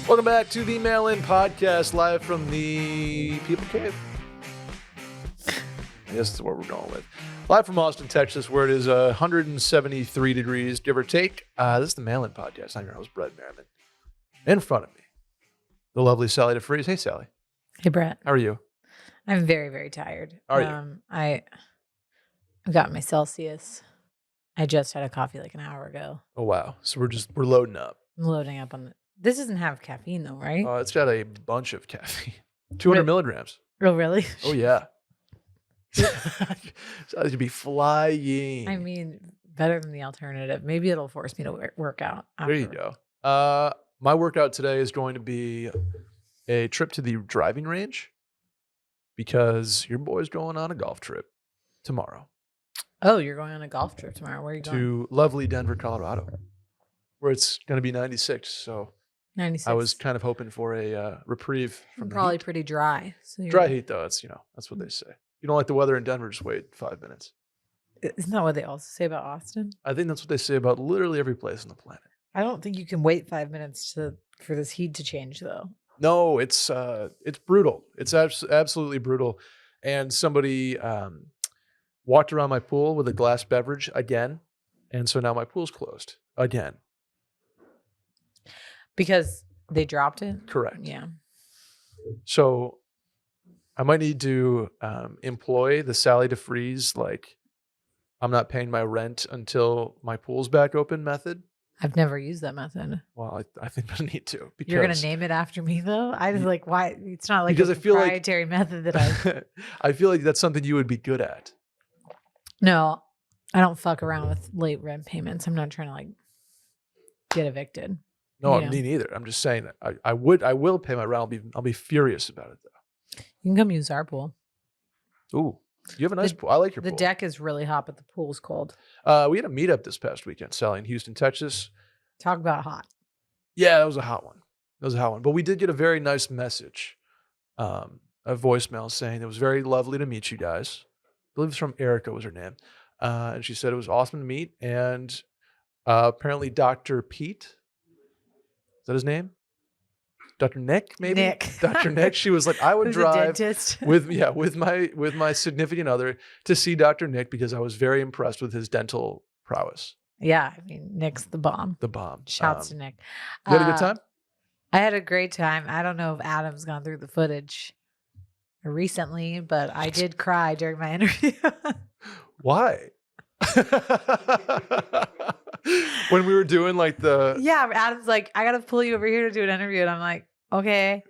Welcome back to the Mail-In Podcast, live from the People Cave. I guess that's what we're going with. Live from Austin, Texas, where it is 173 degrees, give or take. This is the Mail-In Podcast. I'm your host, Brett Merriman. In front of me, the lovely Sally DeFries. Hey, Sally. Hey, Brett. How are you? I'm very, very tired. Are you? I've got my Celsius. I just had a coffee like an hour ago. Oh, wow. So we're loading up. I'm loading up on this doesn't have caffeine though, right? It's got a bunch of caffeine. 200 milligrams. Oh, really? Oh, yeah. So I should be flying. I mean, better than the alternative. Maybe it'll force me to work out. There you go. My workout today is going to be a trip to the driving range because your boy's going on a golf trip tomorrow. Oh, you're going on a golf trip tomorrow. Where are you going? To lovely Denver, Colorado, where it's going to be 96. So 96. I was kind of hoping for a reprieve from probably the heat. pretty dry. So Dry heat, though. It's that's what they say. You don't like the weather in Denver, just wait 5 minutes. Isn't that what they also say about Austin? I think that's what they say about literally every place on the planet. I don't think you can wait 5 minutes for this heat to change, though. No, it's brutal. It's absolutely brutal. And somebody walked around my pool with a glass beverage again, and so now my pool's closed again. Because they dropped it? Correct. Yeah. So I might need to employ the Sally DeFries, like, I'm not paying my rent until my pool's back open method. I've never used that method. Well, I think I need to. Because you're going to name it after me, though? I was like, why? It's not like because a I feel proprietary method that I... I feel like that's something you would be good at. No, I don't fuck around with late rent payments. I'm not trying to, like, get evicted. No, me neither. I'm just saying that I will pay my rent. I'll be furious about it, though. You can come use our pool. Ooh, you have a nice pool. I like your pool. The deck is really hot, but the pool's cold. We had a meetup this past weekend, Sally, in Houston, Texas. Talk about hot. Yeah, that was a hot one. But we did get a very nice message, a voicemail saying it was very lovely to meet you guys. I believe it's from Erica was her name. And she said it was awesome to meet. And apparently Dr. Pete, is that his name? Dr. Nick, maybe? Nick. Dr. Nick. She was like, I would drive dentist? with my significant other to see Dr. Nick because I was very impressed with his dental prowess. Yeah, I mean, Nick's the bomb. The bomb. Shouts to Nick. You had a good time? I had a great time. I don't know if Adam's gone through the footage recently, but I did cry during my interview. Why? When we were doing like Yeah, Adam's like, I gotta pull you over here to do an interview, and I'm like, okay.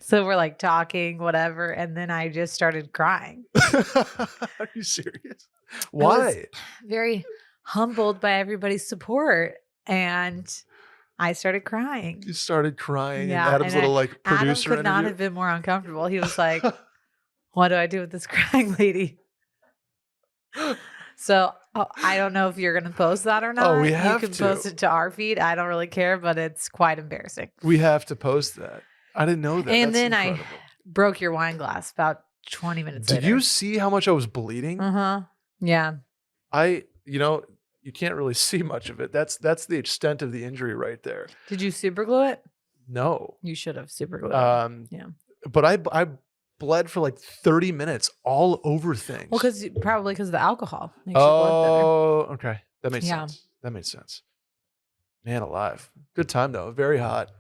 So we're like talking, whatever, and then I just started crying. Are you serious? Why? Very humbled by everybody's support, and I started crying. You started crying, yeah, and Adam's little like producer Adam could not have been more uncomfortable. He was like, what do I do with this crying lady? So I don't know if you're going to post that or not. Oh, we have You can to. post it to our feed. I don't really care, but it's quite embarrassing. We have to post that. I didn't know that. And That's then incredible. I broke your wine glass about 20 minutes Did later. you see how much I was bleeding? Uh-huh. Yeah. You can't really see much of it. That's the extent of the injury right there. Did you super glue it? No. You should have super glued it. Yeah. But I bled for like 30 minutes all over things. Well, probably because of the alcohol. Makes your blood Oh, okay. That makes Yeah. sense. That makes sense. Man alive. Good time though. Very hot.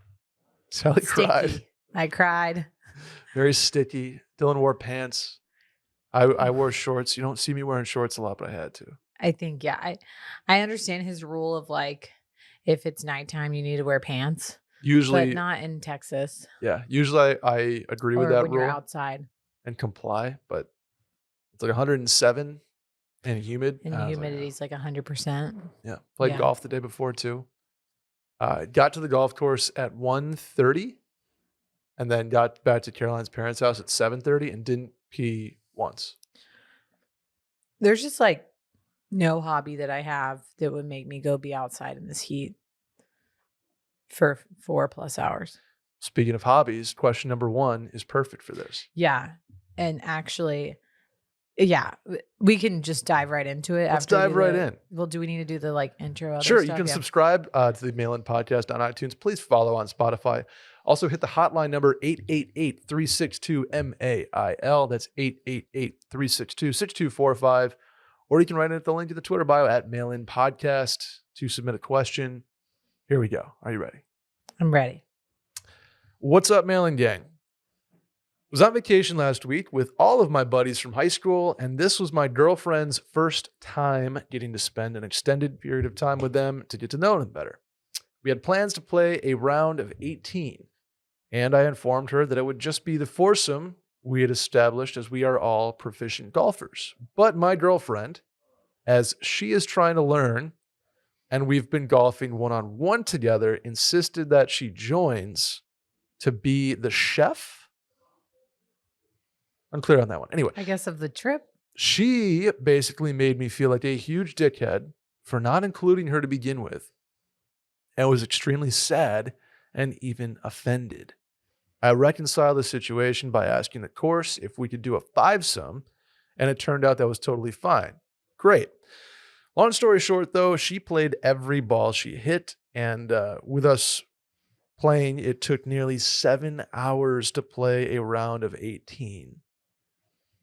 Sally thinner. cried. Sticky. I cried. Very sticky. Dylan wore pants. I wore shorts. You don't see me wearing shorts a lot, but I had to. I think, yeah. I understand his rule of like, if it's nighttime, you need to wear pants. Usually, but not in Texas. Yeah. Usually I agree with Or that when rule you're outside. and comply, but it's like 107 and humid. And the humidity's like 100%. Yeah. Played golf the day before too. Got to the golf course at 1:30 and then got back to Caroline's parents' house at 7:30 and didn't pee once. There's just like no hobby that I have that would make me go be outside in this heat for 4+ hours. Speaking of hobbies, question number 1 is perfect for this. Yeah. And actually, Yeah, we can just dive right into it. Let's after we dive do right the- in. Well, do we need to do the like intro? Other Sure, you stuff? can Yeah. subscribe to the Mail In Podcast on iTunes. Please follow on Spotify. Also, hit the hotline number 888-362-MAIL. That's 888-362-6245. Or you can write it at the link to the Twitter bio at Mail In Podcast to submit a question. Here we go. Are you ready? I'm ready. What's up, Mail In Gang? Was on vacation last week with all of my buddies from high school, and this was my girlfriend's first time getting to spend an extended period of time with them to get to know them better. We had plans to play a round of 18, and I informed her that it would just be the foursome we had established as we are all proficient golfers. But my girlfriend, as she is trying to learn, and we've been golfing one-on-one together, insisted that she joins to be the chef. Unclear on that one. Anyway, I guess of the trip. she basically made me feel like a huge dickhead for not including her to begin with, and was extremely sad and even offended. I reconciled the situation by asking the course if we could do a fivesome, and it turned out that was totally fine. Great. Long story short, though, she played every ball she hit, and with us playing, it took nearly 7 hours to play a round of 18.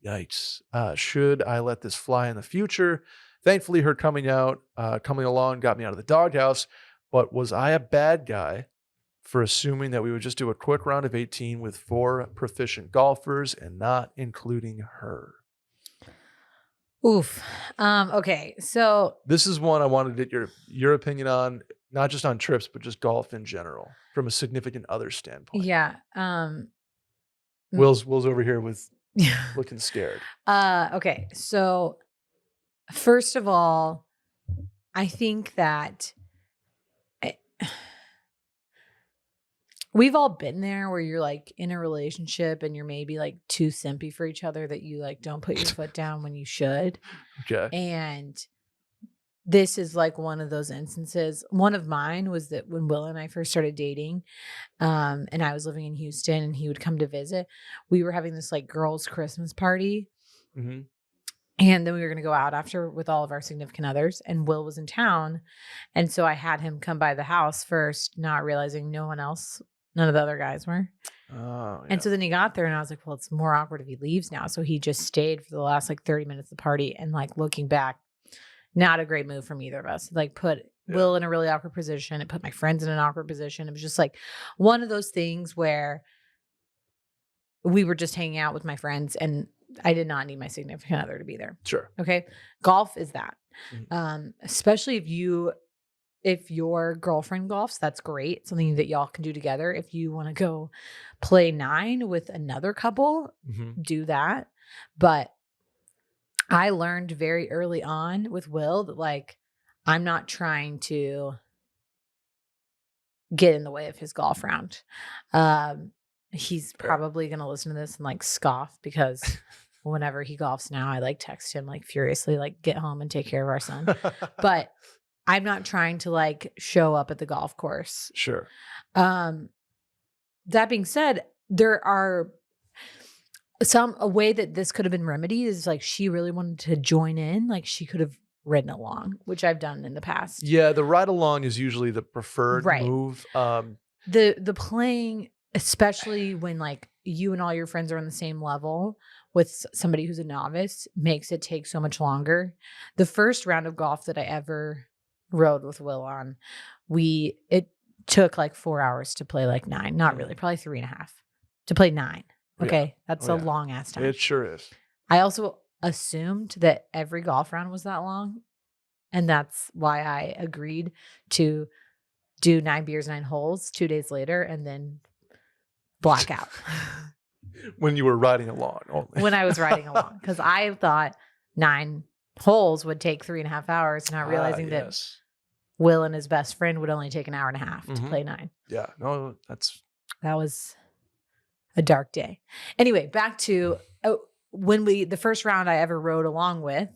Yikes. Should I let this fly in the future? Thankfully, her coming along got me out of the doghouse, but was I a bad guy for assuming that we would just do a quick round of 18 with 4 proficient golfers and not including her? Oof. Okay. So This is one I wanted to get your opinion on, not just on trips, but just golf in general, from a significant other standpoint. yeah. Will's over here with looking scared. Okay. So first of all, I think that we've all been there where you're like in a relationship and you're maybe like too simpy for each other that you like don't put your foot down when you should. Okay. And this is like one of those instances. One of mine was that when Will and I first started dating, and I was living in Houston and he would come to visit, we were having this like girls' Christmas party. Mm-hmm. And then we were going to go out after with all of our significant others, and Will was in town. And so I had him come by the house first, not realizing none of the other guys were. Oh, yeah. And so then he got there and I was like, well, it's more awkward if he leaves now. So he just stayed for the last like 30 minutes of the party. And like looking back, not a great move from either of us. Like put Will in a really awkward position. It put my friends in an awkward position. It was just like one of those things where we were just hanging out with my friends and I did not need my significant other to be there. Sure. Okay. Golf is that. Mm-hmm. Especially if your girlfriend golfs, that's great. Something that y'all can do together. If you want to go play 9 with another couple, Mm-hmm. do that. But I learned very early on with Will that like, I'm not trying to get in the way of his golf round. He's probably going to listen to this and like scoff because whenever he golfs now, I like text him like furiously, like get home and take care of our son. But I'm not trying to like show up at the golf course. Sure. That being said, there are a way that this could have been remedied is like she really wanted to join in. Like she could have ridden along, which I've done in the past. Yeah, the ride along is usually the preferred Right. move. The playing, especially when like you and all your friends are on the same level with somebody who's a novice, makes it take so much longer. The first round of golf that I ever rode with Will on, it took like 4 hours to play like 9. Not really, probably 3.5 to play 9. Okay, that's a long ass time. It sure is. I also assumed that every golf round was that long. And that's why I agreed to do 9 beers, 9 holes 2 days later and then black out. When you were riding along only. When I was riding along. Because I thought 9 holes would take 3.5 hours, not realizing that Will and his best friend would only take an hour and a half to play 9. Yeah, no, that was a dark day. Anyway, back to the first round I ever rode along with,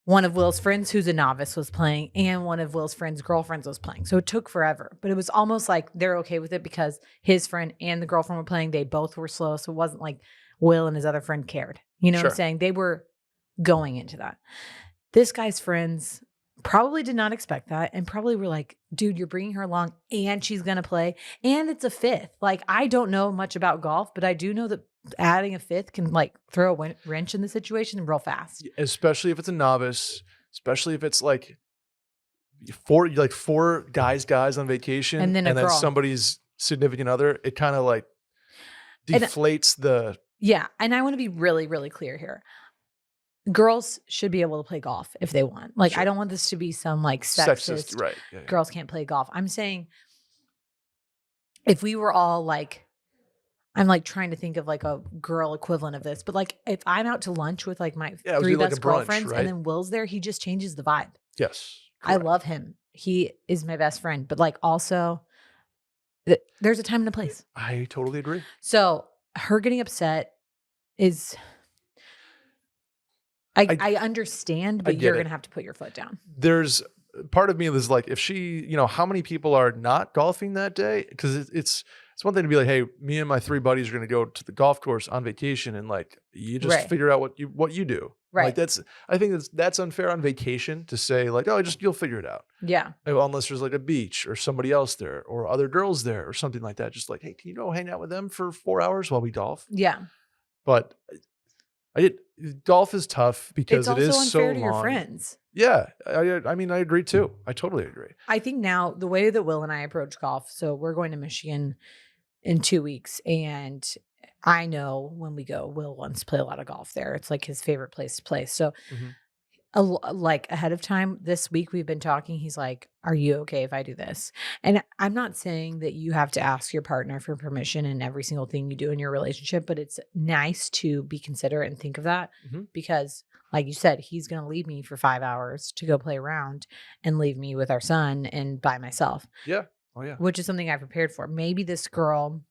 one of Will's friends who's a novice was playing and one of Will's friend's girlfriends was playing. So it took forever, but it was almost like they're okay with it because his friend and the girlfriend were playing. They both were slow. So it wasn't like Will and his other friend cared. You know what Sure. I'm saying? They were going into that. This guy's friends probably did not expect that and probably were like, dude, you're bringing her along and she's going to play. And it's a fifth. Like, I don't know much about golf, but I do know that adding a fifth can like throw a wrench in the situation real fast. Especially if it's a novice, especially if it's like four guys on vacation And then a girl. somebody's significant other, it kind of like deflates the. Yeah. And I want to be really, really clear here. Girls should be able to play golf if they want. Like, Sure. I don't want this to be some like sexist, Right. Yeah. girls can't play golf. I'm saying if we were all like, I'm like trying to think of like a girl equivalent of this, but like if I'm out to lunch with like my Yeah, it would three be like best a brunch, girlfriends right? and then Will's there, he just changes the vibe. Yes. I correct. love him. He is my best friend, but like also there's a time and a place. I totally agree. So her getting upset is, I understand, but you're going to have to put your foot down. There's part of me that's like, if she, how many people are not golfing that day? Because it's one thing to be like, hey, me and my three buddies are going to go to the golf course on vacation, and like you just Right. figure out what you do. Right. Like I think that's unfair on vacation to say like, oh, you'll figure it out. Yeah. Unless there's like a beach or somebody else there or other girls there or something like that. Just like, hey, can you go hang out with them for 4 hours while we golf? Yeah. But golf is tough because it's it is also so unfair to long. your friends. Yeah. I mean, I agree too. I totally agree. I think now the way that Will and I approach golf, so we're going to Michigan in 2 weeks, and I know when we go, Will wants to play a lot of golf there. It's like his favorite place to play. So like ahead of time this week, we've been talking. He's like, are you okay if I do this? And I'm not saying that you have to ask your partner for permission in every single thing you do in your relationship, but it's nice to be considerate and think of that because like you said, he's going to leave me for 5 hours to go play around and leave me with our son and by myself. Yeah. Oh yeah. Which is something I prepared for. Maybe this girl,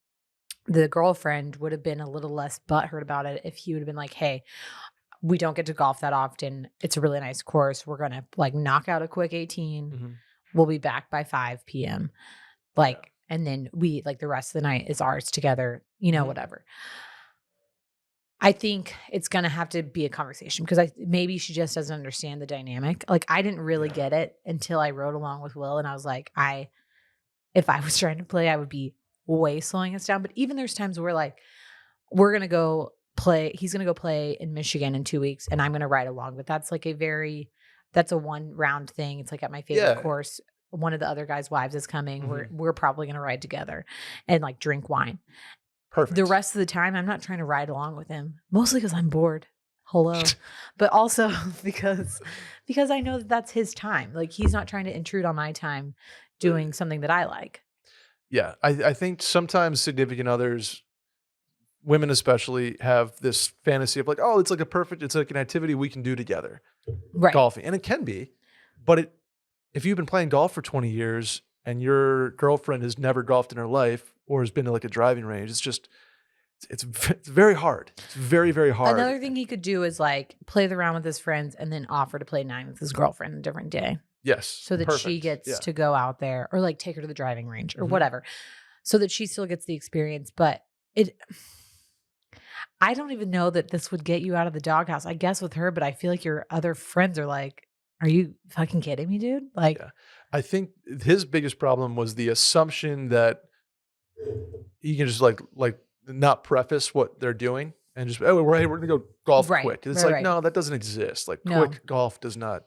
the girlfriend, would have been a little less butthurt about it if he would have been like, hey, we don't get to golf that often. It's a really nice course. We're going to like knock out a quick 18. We'll be back by 5 p.m. Like, and then we like the rest of the night is ours together, whatever. I think it's going to have to be a conversation because maybe she just doesn't understand the dynamic. Like I didn't really get it until I rode along with Will, and I was like, if I was trying to play, I would be way slowing us down. But even there's times where like we're going to go play, he's going to go play in Michigan in 2 weeks and I'm going to ride along. But that's like that's a 1 round thing. It's like at my favorite course, one of the other guys' wives is coming. We're probably going to ride together and like drink wine. Perfect. The rest of the time, I'm not trying to ride along with him, mostly because I'm bored. Hello. But also because I know that that's his time. Like he's not trying to intrude on my time doing something that I like. Yeah. I think sometimes significant others, women especially, have this fantasy of like, oh, it's like an activity we can do together. Right. Golfing. And it can be, but if you've been playing golf for 20 years and your girlfriend has never golfed in her life or has been to like a driving range, it's very hard. It's very, very hard. Another thing he could do is like play the round with his friends and then offer to play 9 with his girlfriend a different day. Yes. So that she gets to go out there or like take her to the driving range or whatever, so that she still gets the experience. But I don't even know that this would get you out of the doghouse, I guess, with her. But I feel like your other friends are like, are you fucking kidding me, dude? Like, I think his biggest problem was the assumption that he can just like not preface what they're doing and just, oh, we're going to go golf quick. And it's no, that doesn't exist. Like quick golf does not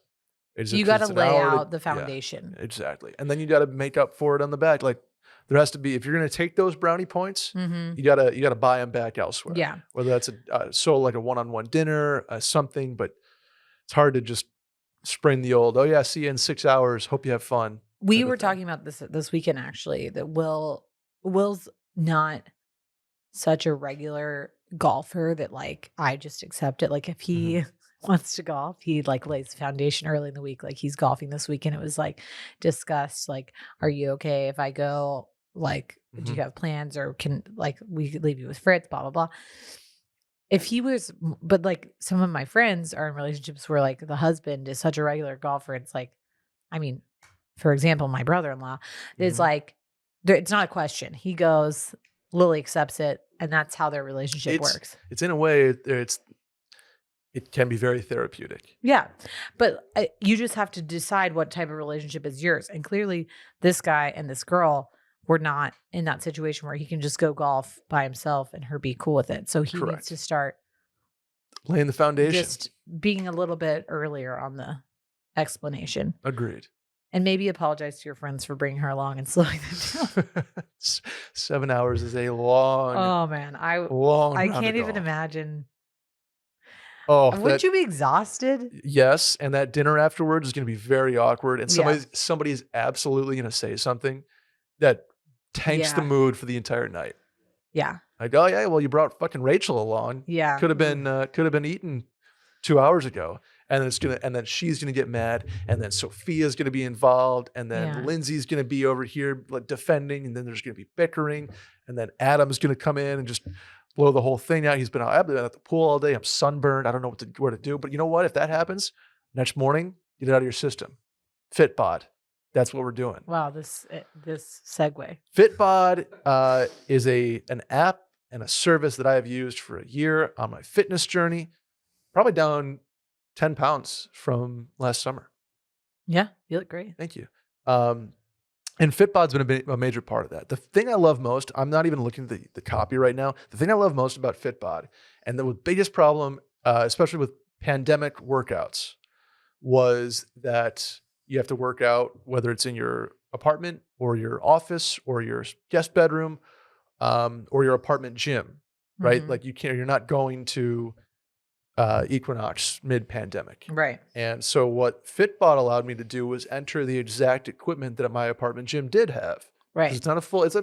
exist. You got to lay out the foundation. Yeah, exactly. And then you got to make up for it on the back. Like there has to be, if you're going to take those brownie points, you gotta buy them back elsewhere. Yeah. Whether that's like a one-on-one dinner, something, but it's hard to just spring the old, oh yeah, see you in 6 hours. Hope you have fun. We were talking about this weekend, actually, that Will's not such a regular golfer that like, I just accept it. Like if he wants to golf, he like lays the foundation early in the week. Like he's golfing this weekend. It was like discussed, like, are you okay if I go? Like, do you have plans or can like we could leave you with Fritz, blah, blah, blah. If he was, but like some of my friends are in relationships where like the husband is such a regular golfer. It's like, I mean, for example, my brother-in-law is like, it's not a question. He goes Lily accepts it, and that's how their relationship works. It's in a way, it can be very therapeutic. Yeah. But you just have to decide what type of relationship is yours. And clearly, this guy and this girl were not in that situation where he can just go golf by himself and her be cool with it. So he needs Correct. to start Laying the foundation. just being a little bit earlier on the explanation. Agreed. And maybe apologize to your friends for bringing her along and slowing them down. 7 hours is a long, Oh man, I long round can't of even golf. imagine. Oh, Wouldn't you be exhausted? yes, and that dinner afterwards is going to be very awkward, and Yeah. somebody is absolutely going to say something that tanks the Yeah. mood for the entire night. Yeah. Like, oh yeah, well you brought fucking Rachel along. Yeah. Could have been eaten 2 hours ago, and then she's gonna get mad, and then Sophia's gonna be involved, and then Yeah. Lindsay's gonna be over here like defending, and then there's gonna be bickering, and then Adam's gonna come in and just blow the whole thing out. I've been at the pool all day. I'm sunburned. I don't know what to do. But you know what? If that happens, next morning, get it out of your system. Fitbod. That's what we're doing. Wow, this segue. Fitbod is an app and a service that I have used for a year on my fitness journey. Probably down 10 pounds from last summer. Yeah, you look great. Thank you. And Fitbod's been a major part of that. The thing I love most, I'm not even looking at the copy right now. The thing I love most about Fitbod, and the biggest problem, especially with pandemic workouts, was that you have to work out, whether it's in your apartment or your office or your guest bedroom, or your apartment gym, right? Mhm. Like you're not going to Equinox mid-pandemic. Right. And so what Fitbod allowed me to do was enter the exact equipment that my apartment gym did have. 'Cause Right. it's not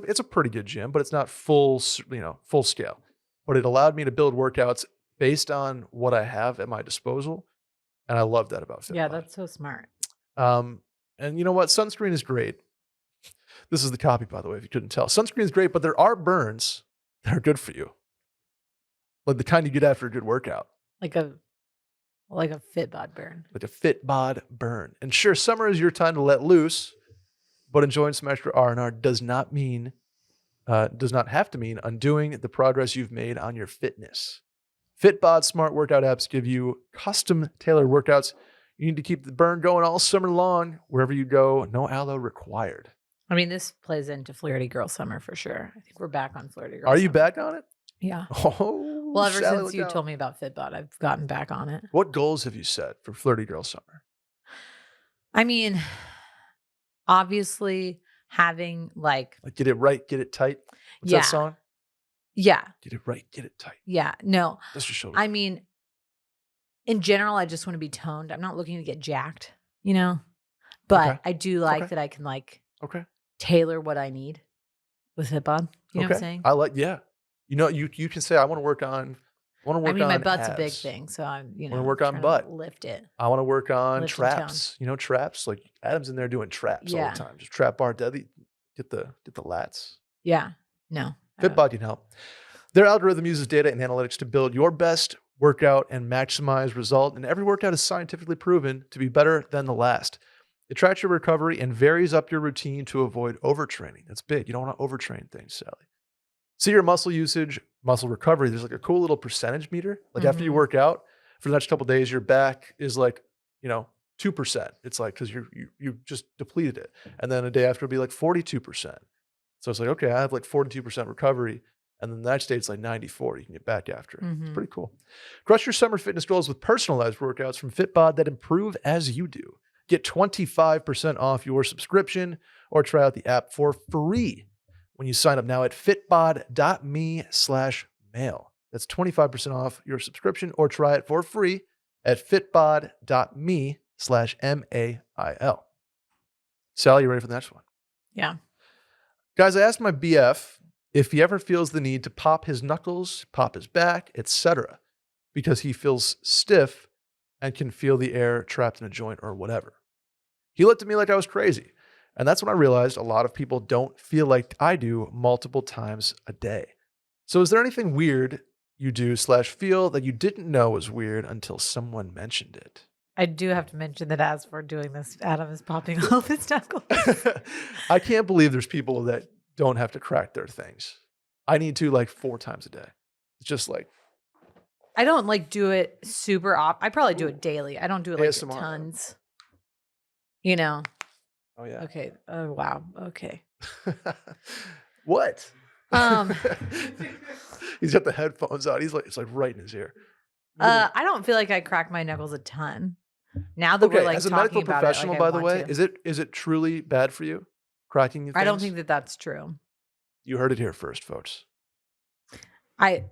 it's a pretty good gym, but it's not full scale. But it allowed me to build workouts based on what I have at my disposal. And I love that about Fitbod. Yeah, that's so smart. And you know what? Sunscreen is great. This is the copy, by the way, if you couldn't tell. Sunscreen is great, but there are burns that are good for you. Like the kind you get after a good workout. Like a Fitbod burn. Like a Fitbod burn. And sure, summer is your time to let loose, but enjoying some extra R&R does not have to mean undoing the progress you've made on your fitness. Fitbod smart workout apps give you custom tailored workouts. You need to keep the burn going all summer long. Wherever you go, no aloe required. I mean, this plays into Flirty Girl Summer for sure. I think we're back on Flirty Girl Are you Summer. back on it? Yeah. Oh, Well, ever Sally, since look you out. told me about Fitbod, I've gotten back on it. What goals have you set for Flirty Girl Summer? I mean, obviously having like Get it right, get it tight. What's Yeah. that song? yeah, Get it right, get it tight. yeah. No. That's your shoulder. I mean, in general, I just want to be toned. I'm not looking to get jacked, But Okay. I do like Okay. that I can Okay. tailor what I need with Fitbod. You know what I'm saying? Yeah. You can say I want to work on I mean, my on butt's a big abs. thing, so I'm Wanna work on trying to butt. lift it. I want to work on Lift and tone. traps. Traps. Like Adam's in there doing traps all Yeah. the time. Just trap bar deadly. Get the lats. Yeah. No. Fitbod can help. Their algorithm uses data and analytics to build your best workout and maximize result. And every workout is scientifically proven to be better than the last. It tracks your recovery and varies up your routine to avoid overtraining. That's big. You don't want to overtrain things, Sally. See your muscle usage, muscle recovery. There's like a cool little percentage meter. Like after you Mhm. work out for the next couple of days, your back is like, 2%. It's like, because you just depleted it. And then a day after it'll be like 42%. So it's like, okay, I have like 42% recovery. And then the next day it's like 94. You can get back after it. It's Mhm. pretty cool. Crush your summer fitness goals with personalized workouts from Fitbod that improve as you do. Get 25% off your subscription or try out the app for free when you sign up now at fitbod.me/mail. That's 25% off your subscription or try it for free at fitbod.me/mail. Sally, you ready for the next one? Yeah. Guys, I asked my BF if he ever feels the need to pop his knuckles, pop his back, etc., because he feels stiff and can feel the air trapped in a joint or whatever. He looked at me like I was crazy. And that's when I realized a lot of people don't feel like I do multiple times a day. So is there anything weird you do / feel that you didn't know was weird until someone mentioned it? I do have to mention that as we're doing this, Adam is popping all of his knuckles. I can't believe there's people that don't have to crack their things. I need to like 4 times a day. It's just like I don't like do it super I probably do it daily. I don't do it like ASMR. tons. You know. Oh yeah. Okay. Oh wow. Okay. What? Um He's got the headphones on. He's like, it's like right in his ear. Really? I don't feel like I crack my knuckles a ton. Now that we're Okay, like as a talking medical about it, professional, like, by I the want way, to. is it truly bad for you? Cracking your things? I don't think that that's true. You heard it here first, folks. I'm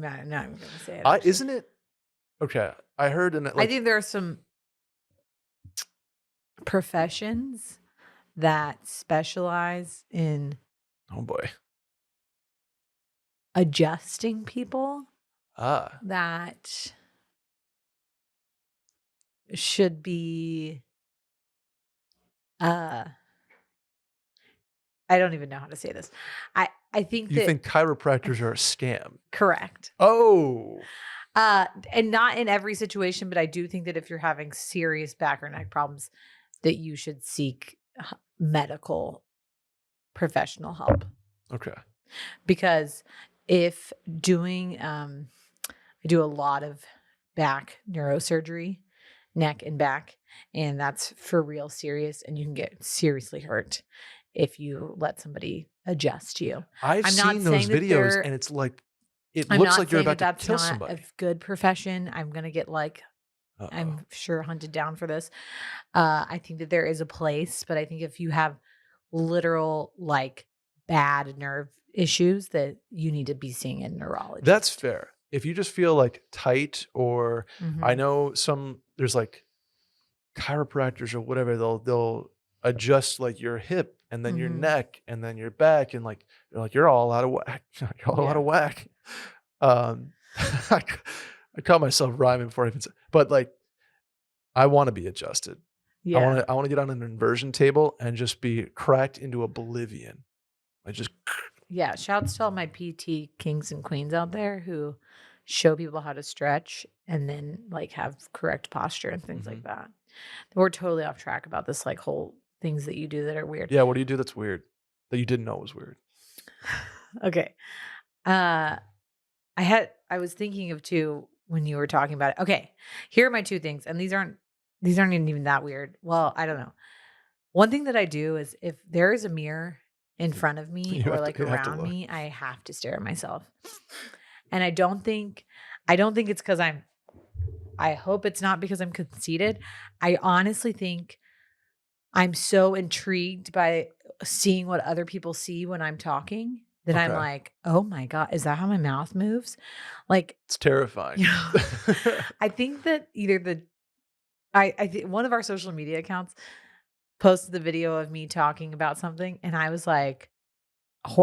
not even gonna say it. Actually. Isn't it? Okay, I heard in it. I think there are some professions that specialize in oh boy. adjusting people Ah, that should be I don't even know how to say this. I think you that think chiropractors are a scam? correct. Oh, And not in every situation, but I do think that if you're having serious back or neck problems, that you should seek medical professional help. okay. Because if doing, I do a lot of back neurosurgery, neck and back, and that's for real serious, and you can get seriously hurt if you let somebody adjust you. I've I'm not seen those saying that videos, and it's like it I'm looks not like you're saying about that to kill that's not somebody. a good profession. I'm gonna get like Uh-oh. I'm sure hunted down for this. I think that there is a place, but I think if you have literal like bad nerve issues, that you need to be seeing a neurologist. That's fair. If you just feel like tight, or I Mhm. know there's like chiropractors or whatever, they'll adjust like your hip and then your Mhm. neck and then your back, and like you're all out of whack. You're all out Yeah. of whack. Um, I, I caught myself rhyming before I even said, but like I want to be adjusted. Yeah. I want to get on an inversion table and just be cracked into oblivion. I just Yeah. Shouts to all my PT kings and queens out there who show people how to stretch and then like have correct posture and things like that. We're totally off track about this like whole things that you do that are weird. yeah. What do you do that's weird that you didn't know was weird? Okay. I was thinking of two when you were talking about it. Okay. Here are my two things, and these aren't even that weird. Well, I don't know. One thing that I do is if there is a mirror in front of me You or have to- like you have to around look. me, I have to stare at myself. And I don't think it's because I hope it's not because I'm conceited. I honestly think I'm so intrigued by seeing what other people see when I'm talking that I'm Okay. like, oh my God, is that how my mouth moves? Like, It's terrifying. you know, I think that either I think one of our social media accounts posted the video of me talking about something, and I was like,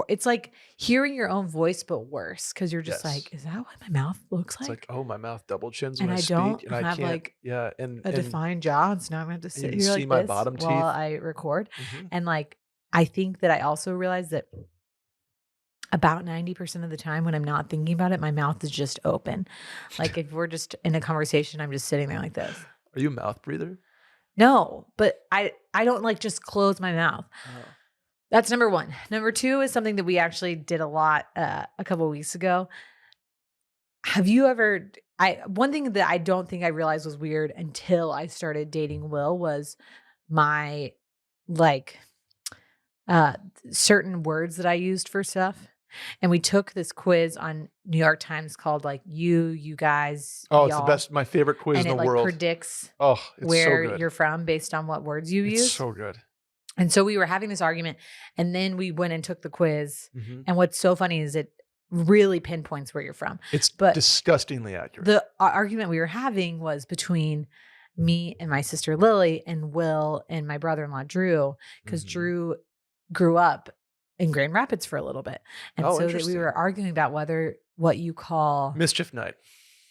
it's like hearing your own voice, but worse because you're just Yes. like, is that what my mouth looks It's like, like? oh, my mouth double chins And when I I speak, don't and I have can't. like Yeah, and a defined jaw, and so now I'm gonna have to you sit can here see like my this bottom while teeth. I record. Mhm. And like, I think that I also realized that about 90% of the time when I'm not thinking about it, my mouth is just open. Like if we're just in a conversation, I'm just sitting there like this. Are you a mouth breather? No, but I don't like just close my mouth. Oh. That's number one. Number two is something that we actually did a lot a couple of weeks ago. Have you ever one thing that I don't think I realized was weird until I started dating Will was my like certain words that I used for stuff. And we took this quiz on New York Times called like you guys, Oh, it's the y'all. best. My favorite quiz And in it the like world. predicts Oh, it's so where good. you're from based on what words you It's use. so good. And so we were having this argument, and then we went and took the quiz. Mhm. And what's so funny is it really pinpoints where you're from. It's But disgustingly accurate. the argument we were having was between me and my sister Lily and Will and my brother-in-law Drew, because Mhm. Drew grew up in Grand Rapids for a little bit. And Oh, so that we interesting. were arguing about what you call Mischief Night.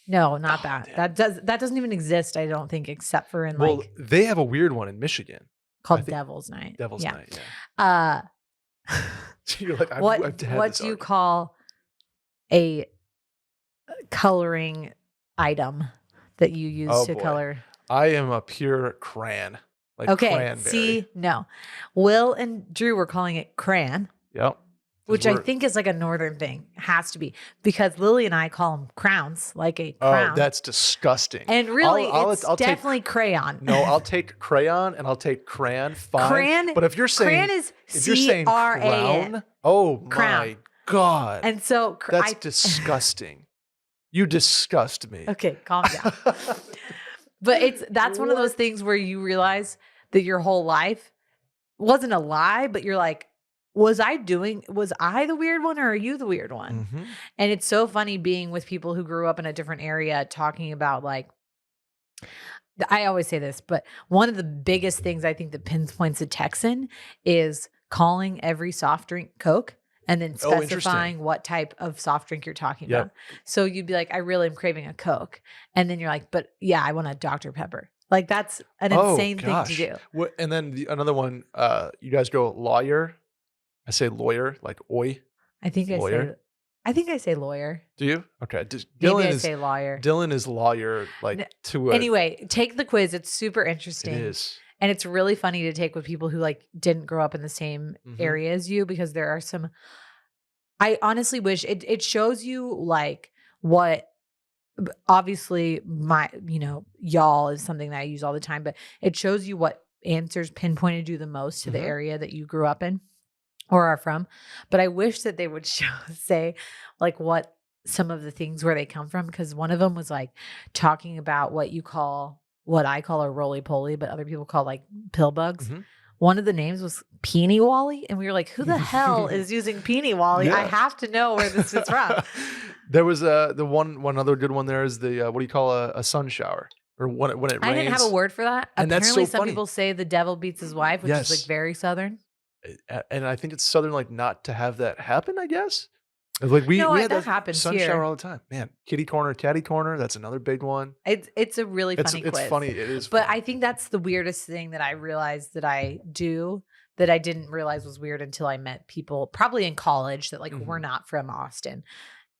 no, not Oh, that. damn. That doesn't even exist, I don't think, except for in Well, like they have a weird one in Michigan. called think Devil's Night. Devil's Yeah. Night. Yeah. Uh You're like, I've what had this do you argument. call a coloring item that you use Oh, to boy. color? I am a pure crayon, like Okay, cranberry. see, no. Will and Drew were calling it crayon. Yep. which I think is like a northern thing. Has to be, because Lily and I call them crowns, like a crown. Oh, that's disgusting. And really, I'll it's take definitely crayon. No, I'll take crayon and I'll take crayon. Fine. Crayon. But if you're saying if you're saying crown, oh my God. And so that's disgusting. You disgust me. Okay, calm down. But that's one of those things where you realize that your whole life wasn't a lie, but you're like, was I the weird one or are you the weird one? Mm-hmm. And it's so funny being with people who grew up in a different area talking about like, I always say this, but one of the biggest things I think that pinpoints a Texan is calling every soft drink Coke and then specifying what type of soft drink you're talking about. So you'd be like, I really am craving a Coke. And then you're like, but yeah, I want a Dr. Pepper. Like that's an insane thing to do. And then another one, you guys go lawyer. I say lawyer, like oi. I think I say lawyer. Do you? Okay. Maybe I say lawyer. Dylan is lawyer, like to a... Anyway, take the quiz. It's super interesting. It is. And it's really funny to take with people who like didn't grow up in the same area as you, because there are some, I honestly wish it shows you like what, obviously my, y'all is something that I use all the time, but it shows you what answers pinpointed you the most to the area that you grew up in or are from. But I wish that they would say like what some of the things where they come from, because one of them was like talking about what I call a roly-poly, but other people call like pill bugs. One of the names was Peony Wally. And we were like, who the hell is using Peony Wally? Yeah. I have to know where this is from. There was the one other good one there is the, what do you call a sun shower? Or when it rains. I didn't have a word for that. And apparently that's so funny. People say the devil beats his wife, which is like very Southern. And I think it's Southern, like not to have that happen, I guess. Like we had that happens sun shower all the time. Man, kitty corner, catty corner. That's another big one. It's a really funny quiz. It's funny. It is. But funny. I think that's the weirdest thing that I realized that I do that I didn't realize was weird until I met people probably in college that like were not from Austin.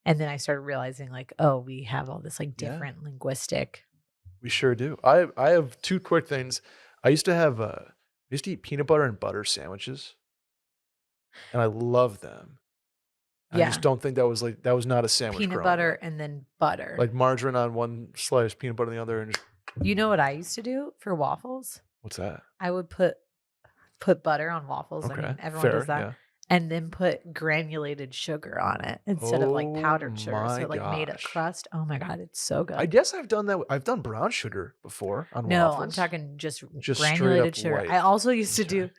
And then I started realizing like, oh, we have all this like different linguistic. We sure do. I have two quick things. I used to eat peanut butter and butter sandwiches. And I love them. I just don't think that was not a sandwich. Peanut butter and then butter. Like margarine on one slice, peanut butter on the other. And just... You know what I used to do for waffles? What's that? I would put butter on waffles. Okay. I mean, everyone does that. Yeah. And then put granulated sugar on it instead of like powdered sugar. So it like made a crust. Oh my God, it's so good. I guess I've done that. I've done brown sugar before on waffles. No, I'm talking just granulated sugar. White. I also used to do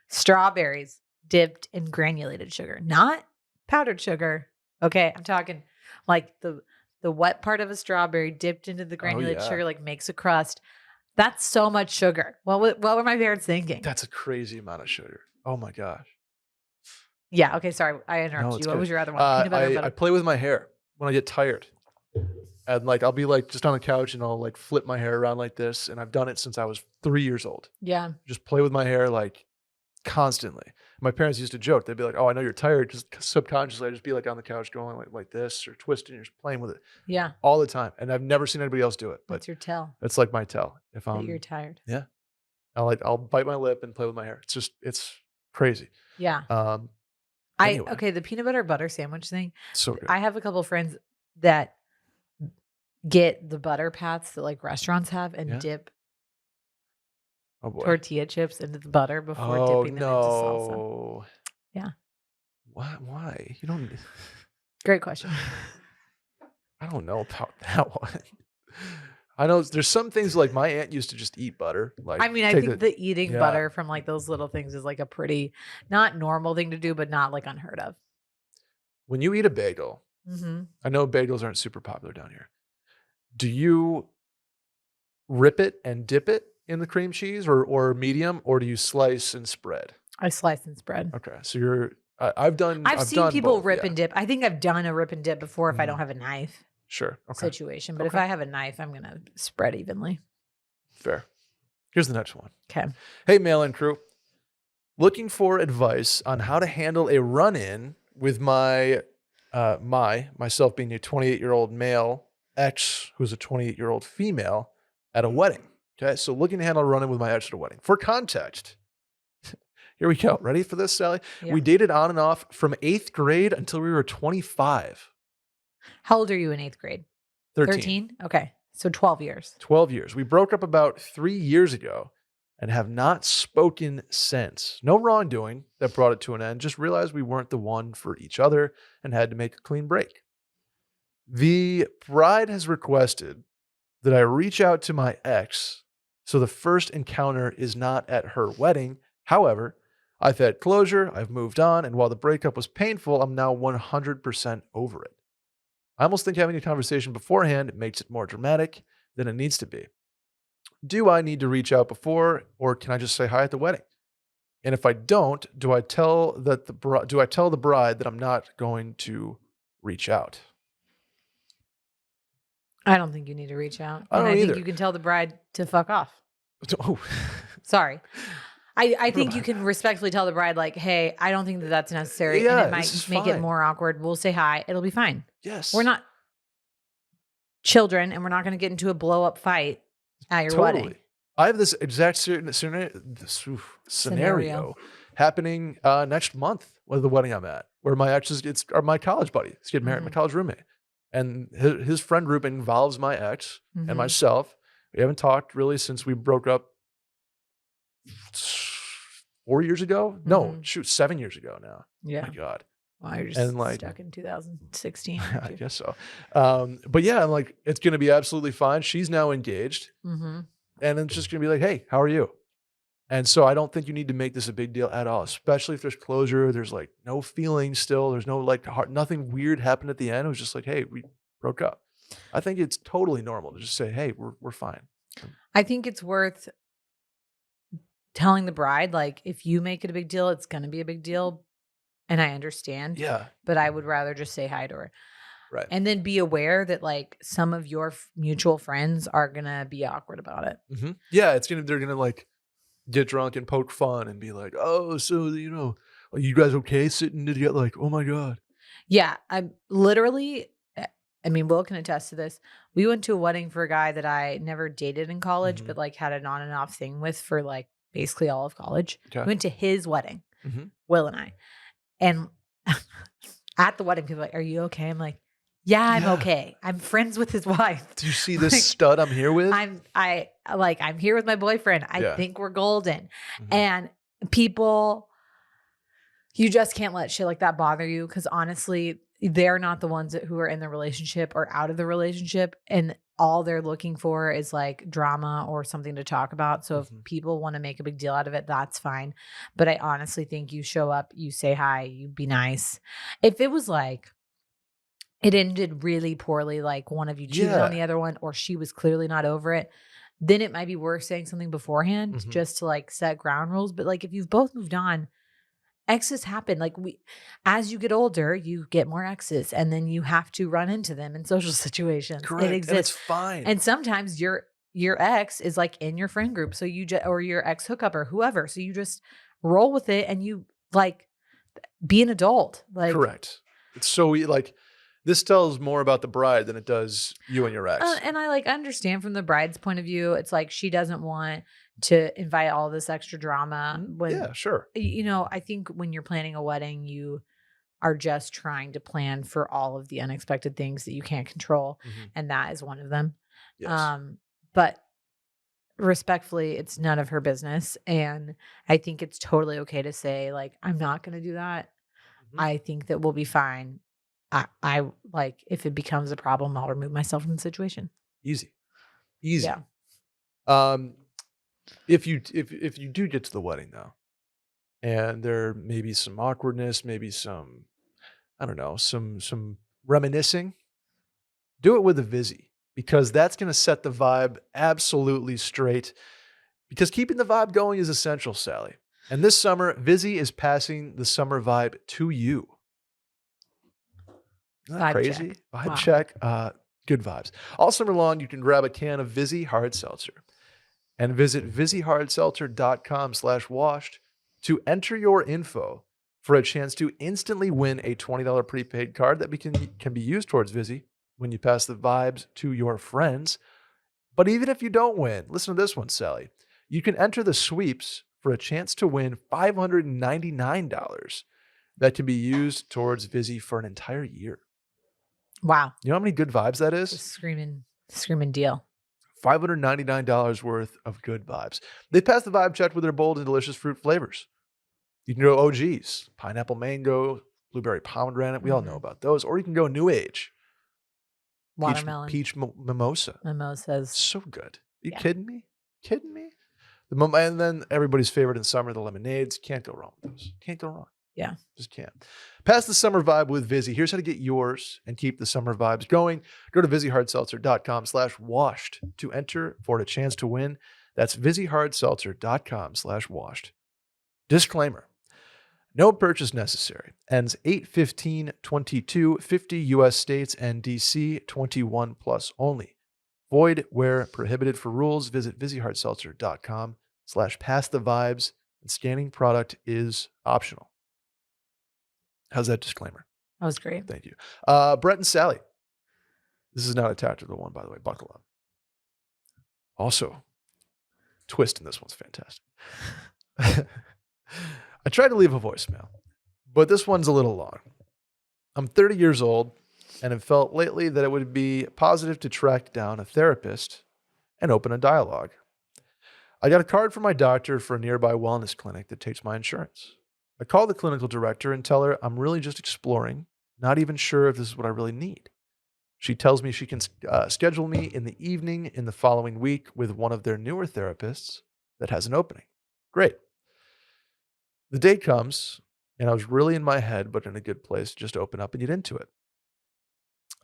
strawberries dipped in granulated sugar, not powdered sugar. Okay, I'm talking like the wet part of a strawberry dipped into the granulated sugar, like makes a crust. That's so much sugar. What were my parents thinking? That's a crazy amount of sugar. Oh my gosh. Yeah. Okay. Sorry, I interrupted you. What was your other one? I play with my hair when I get tired, and like I'll be like just on the couch and I'll like flip my hair around like this, and I've done it since I was 3 years old. Yeah. Just play with my hair like constantly. My parents used to joke. They'd be like, "Oh, I know you're tired." Just subconsciously, I'd just be like on the couch going like this or twisting, or just playing with it. Yeah. All the time, and I've never seen anybody else do it. But that's your tell. It's like my tell. If you're tired. Yeah. I'll bite my lip and play with my hair. It's crazy. Yeah. Anyway. The peanut butter sandwich thing. So good. I have a couple of friends that get the butter pats that like restaurants have and dip tortilla chips into the butter before dipping them into salsa. Yeah. Why? You don't. Great question. I don't know about that one. I know there's some things like my aunt used to just eat butter. Like I mean, I think the eating butter from like those little things is like a pretty not normal thing to do, but not like unheard of. When you eat a bagel, I know bagels aren't super popular down here. Do you rip it and dip it in the cream cheese or medium, or do you slice and spread? I slice and spread. Okay, so you're. I've seen people both, rip and dip. I think I've done a rip and dip before if I don't have a knife. Sure. Okay. Situation. But if I have a knife, I'm going to spread evenly. Fair. Here's the next one. Okay. Hey, mail-in crew. Looking for advice on how to handle a run-in with myself being a 28-year-old male ex who's a 28-year-old female at a wedding. Okay. So looking to handle a run-in with my ex at a wedding. For context, Here we go. Ready for this, Sally? Yeah. We dated on and off from 8th grade until we were 25. How old are you in 8th grade? 13. Okay. So 12 years. 12 years. We broke up about 3 years ago and have not spoken since. No wrongdoing that brought it to an end. Just realized we weren't the one for each other and had to make a clean break. The bride has requested that I reach out to my ex so the first encounter is not at her wedding. However, I've had closure, I've moved on, and while the breakup was painful, I'm now 100% over it. I almost think having a conversation beforehand makes it more dramatic than it needs to be. Do I need to reach out before, or can I just say hi at the wedding? And if I don't, do I tell the bride that I'm not going to reach out? I don't think you need to reach out. I don't think either. you can tell the bride to fuck off. Oh. Sorry. I think you can respectfully tell the bride, like, hey, I don't think that that's necessary. Yeah, and it might make it more awkward. We'll say hi. It'll be fine. Yes. We're not children and we're not going to get into a blow up fight at your wedding. I have this exact scenario happening next month with the wedding I'm at, where my ex are my college buddy. He's getting married, my college roommate. And his friend group involves my ex and myself. We haven't talked really since we broke up 4 years ago. No, 7 years ago now. Yeah. Oh my God. Well, you're just stuck in 2016. I guess so. But yeah, I'm like, it's going to be absolutely fine. She's now engaged. And it's just going to be like, hey, how are you? And so I don't think you need to make this a big deal at all, especially if there's closure. There's like no feelings still. There's no nothing weird happened at the end. It was just like, hey, we broke up. I think it's totally normal to just say, hey, we're fine. I think it's worth telling the bride, like, if you make it a big deal, it's going to be a big deal. And I understand. Yeah. But I would rather just say hi to her. Right. And then be aware that like some of your mutual friends are going to be awkward about it. Yeah. They're going to like get drunk and poke fun and be like, oh, so, are you guys okay sitting together? Like, oh my God. Yeah. I'm literally, Will can attest to this. We went to a wedding for a guy that I never dated in college, but like had an on and off thing with for like basically all of college. Okay. We went to his wedding, Will and I. And at the wedding, people are like, are you okay? I'm like, yeah, I'm okay. I'm friends with his wife. Do you see this stud I'm here with? I'm here with my boyfriend. I think we're golden. And people, you just can't let shit like that bother you. Cause honestly, they're not the ones who are in the relationship or out of the relationship. And all they're looking for is like drama or something to talk about. So if people want to make a big deal out of it, that's fine. But I honestly think you show up, you say hi, you be nice. If it was like, it ended really poorly, like one of you cheated on the other one, or she was clearly not over it, then it might be worth saying something beforehand just to like set ground rules. But like if you've both moved on, exes happen. Like as you get older, you get more exes, and then you have to run into them in social situations. Correct. It exists. And it's fine. And sometimes your ex is like in your friend group, so you or your ex hookup or whoever. So you just roll with it, and you like be an adult. Like correct. It's so like. This tells more about the bride than it does you and your ex. And I like understand from the bride's point of view. It's like she doesn't want to invite all this extra drama. Yeah, sure. I think when you're planning a wedding, you are just trying to plan for all of the unexpected things that you can't control. And that is one of them. Yes. But respectfully, it's none of her business. And I think it's totally okay to say, like, I'm not going to do that. I think that we'll be fine. I like if it becomes a problem, I'll remove myself from the situation. Easy. Yeah. If you do get to the wedding though, and there may be some awkwardness, maybe some, I don't know, some reminiscing, do it with a VIZZY, because that's going to set the vibe absolutely straight. Because keeping the vibe going is essential, Sally. And this summer, VIZZY is passing the summer vibe to you. Isn't that crazy? Vibe check. Good vibes. All summer long, you can grab a can of VIZZY Hard Seltzer and visit VIZZYHardSeltzer.com/washed to enter your info for a chance to instantly win a $20 prepaid card that can be used towards VIZZY when you pass the vibes to your friends. But even if you don't win, listen to this one, Sally. You can enter the sweeps for a chance to win $599 that can be used towards VIZZY for an entire year. Wow. You know how many good vibes that It's a is? screaming deal. $599 worth of good vibes. They passed the vibe check with their bold and delicious fruit flavors. You can go OGs, pineapple mango, blueberry pomegranate. We all know about those. Or you can go new age. Watermelon. Peach mimosa. Mimosas. So good. You Yeah. kidding me? Kidding me? And then everybody's favorite in summer, the lemonades. Can't go wrong with those. Can't go wrong. Yeah. Just can't. Pass the summer vibe with VIZZY. Here's how to get yours and keep the summer vibes going. Go to VIZZYHardSeltzer.com/washed to enter for a chance to win. That's VIZZYHardSeltzer.com/washed. Disclaimer. No purchase necessary. Ends 8/15/22, 50 U.S. states and D.C., 21 plus only. Void where prohibited for rules. Visit VIZZYHardSeltzer.com/pass the vibes, and scanning product is optional. How's that disclaimer? That was great. Thank you. Brett and Sally. This is not a tactical one, by the way. Buckle up. Also, twist in this one's fantastic. I tried to leave a voicemail, but this one's a little long. I'm 30 years old and have felt lately that it would be positive to track down a therapist and open a dialogue. I got a card from my doctor for a nearby wellness clinic that takes my insurance. I call the clinical director and tell her I'm really just exploring, not even sure if this is what I really need. She tells me she can schedule me in the evening in the following week with one of their newer therapists that has an opening. Great. The day comes, and I was really in my head, but in a good place to just open up and get into it.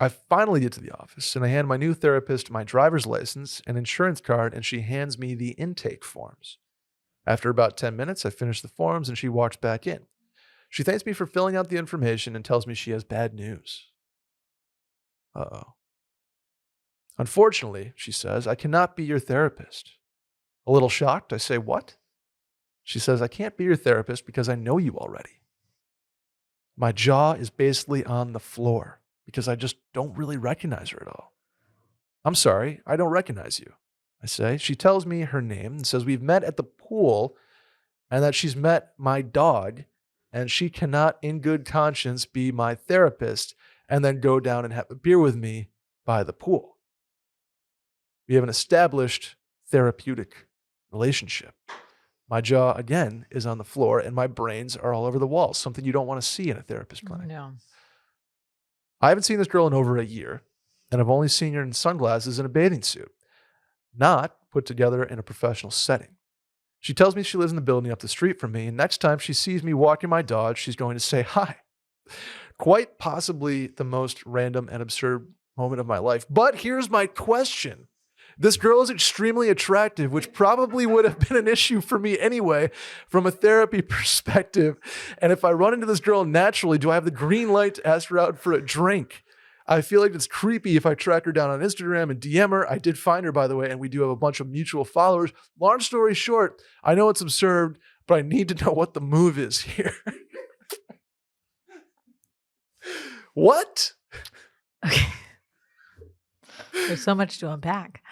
I finally get to the office, and I hand my new therapist my driver's license and insurance card, and she hands me the intake forms. After about 10 minutes, I finish the forms, and she walks back in. She thanks me for filling out the information and tells me she has bad news. Uh-oh. Unfortunately, she says, I cannot be your therapist. A little shocked, I say, what? She says, I can't be your therapist because I know you already. My jaw is basically on the floor because I just don't really recognize her at all. I'm sorry, I don't recognize you, I say. She tells me her name and says we've met at the pool and that she's met my dog and she cannot in good conscience be my therapist and then go down and have a beer with me by the pool. We have an established therapeutic relationship. My jaw, again, is on the floor and my brains are all over the walls, something you don't want to see in a therapist clinic. No. I haven't seen this girl in over a year, and I've only seen her in sunglasses and a bathing suit, not put together in a professional setting. She tells me she lives in the building up the street from me, and next time she sees me walking my dog, she's going to say hi. Quite possibly the most random and absurd moment of my life. But here's my question. This girl is extremely attractive, which probably would have been an issue for me anyway, from a therapy perspective. And if I run into this girl naturally, do I have the green light to ask her out for a drink? I feel like it's creepy if I track her down on Instagram and DM her. I did find her, by the way, and we do have a bunch of mutual followers. Long story short, I know it's absurd, but I need to know what the move is here. What? Okay. There's so much to unpack.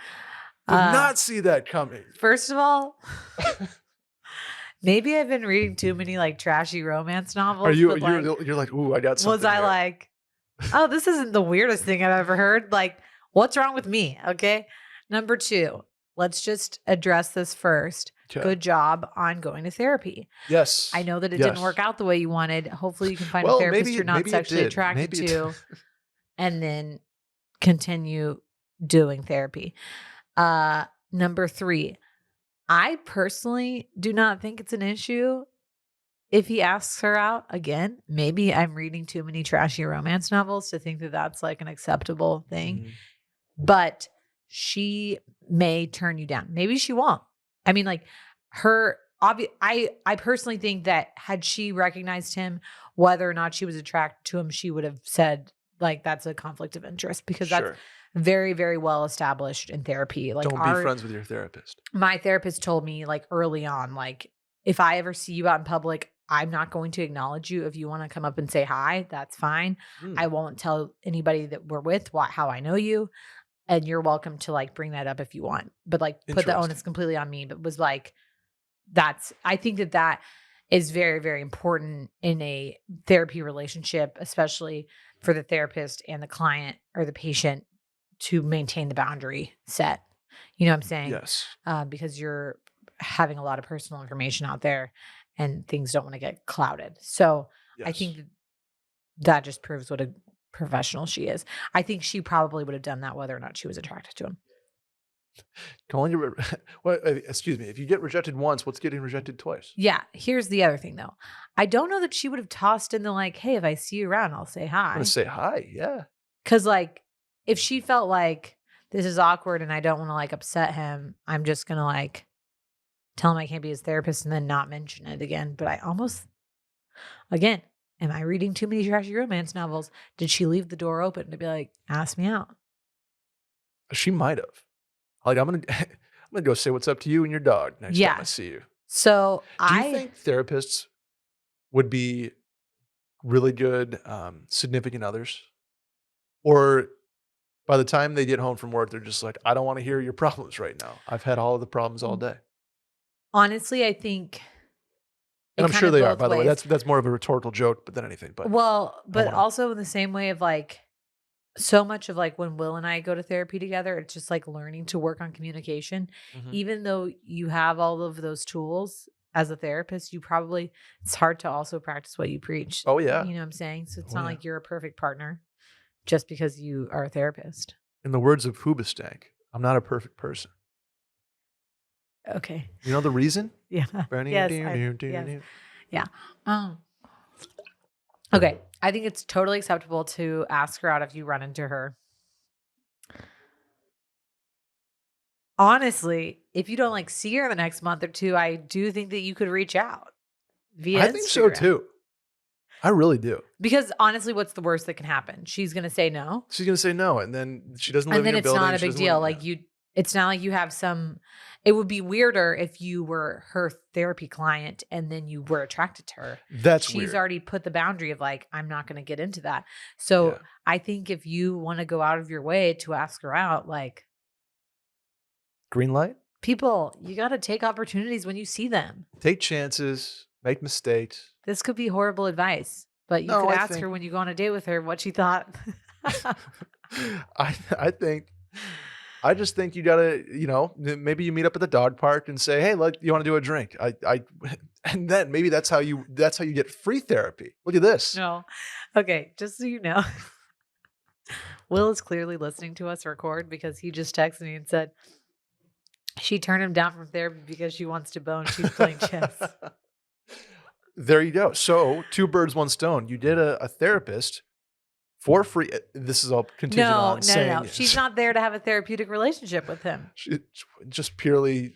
Did not see that coming. First of all, maybe I've been reading too many like trashy romance novels. Are you? But, You're like, ooh, I got something. was I there. like, oh, this isn't the weirdest thing I've ever heard. Like, what's wrong with me? Okay. Number 2, let's just address this first. Okay. Good job on going to therapy. Yes. I know that it didn't work out the way you wanted. Hopefully you can find a Well, therapist maybe- you're not maybe it sexually did. attracted Maybe it to, and then continue doing therapy. Number 3, I personally do not think it's an issue if he asks her out again. Maybe I'm reading too many trashy romance novels to think that that's like an acceptable thing, Mhm. but she may turn you down. Maybe she won't. I mean, like I personally think that had she recognized him, whether or not she was attracted to him, she would have said like, that's a conflict of interest because that's Sure. very, very well established in therapy. Like, Don't be friends with your therapist. my therapist told me like early on, like, if I ever see you out in public, I'm not going to acknowledge you. If you want to come up and say hi, that's fine. Mm. I won't tell anybody that we're with how I know you. And you're welcome to like bring that up if you want, but like put the Interesting. onus completely on me. But was like, I think that is very, very important in a therapy relationship, especially for the therapist and the client or the patient to maintain the boundary set. You know what I'm saying? Yes. Because you're having a lot of personal information out there and things don't want to get clouded. So I Yes. think that just proves what a professional she is. I think she probably would have done that whether or not she was attracted to him. Calling you, well, excuse me. If you get rejected once, what's getting rejected twice? Yeah. Here's the other thing though. I don't know that she would have tossed in the like, hey, if I see you around, I'll say I'm hi. gonna say hi. Yeah. Cause like if she felt like this is awkward and I don't want to like upset him, I'm just gonna like tell him I can't be his therapist and then not mention it again. But I almost, again, am I reading too many trashy romance novels? Did she leave the door open to be like, ask me out? She might have. Like, I'm gonna I'm gonna go say what's up to you and your dog next Yeah. time I see you. So Do you think therapists would be really good significant others? Or by the time they get home from work, they're just like, I don't want to hear your problems right now. I've had all of the problems all day. honestly, I think And I'm kind sure of they are, both by the way. ways. That's more of a rhetorical joke than anything. But Well, but wanna- also in the same way of like so much of like when Will and I go to therapy together, it's just like learning to work on communication. Mhm. Even though you have all of those tools as a therapist, it's hard to also practice what you preach. Oh, yeah. You know what I'm saying? So it's Oh, not yeah. like you're a perfect partner just because you are a therapist. In the words of Hoobastank, I'm not a perfect person. Okay. You know the reason? Yeah. Yes. Yes. Yeah. Um, okay. I think it's totally acceptable to ask her out if you run into her. Honestly, if you don't like see her in the next month or two, I do think that you could reach out via I think so Instagram. too. I really do. Because honestly, what's the worst that can happen? She's gonna say no. She's gonna say no, and then she doesn't live And in then your it's building. not a she big doesn't deal. live- Like it's not like you have it would be weirder if you were her therapy client and then you were attracted to her. That's She's weird. already put the boundary of like, I'm not going to get into that. So Yeah. I think if you want to go out of your way to ask her out, like Green light. people, you got to take opportunities when you see them. Take chances. Make mistakes. This could be horrible advice, but you No, could I ask think- her when you go on a date with her what she thought. I just think you gotta, maybe you meet up at the dog park and say, hey, look, you want to do a drink? And then maybe that's how you get free therapy. Look at this. No. Okay, just so you know, Will is clearly listening to us record because he just texted me and said she turned him down from therapy because she wants to bone. She's playing chess. There you go. So 2 birds, 1 stone. You did a therapist for free. This is all contingent on saying No. She's not there to have a therapeutic relationship with him. Just purely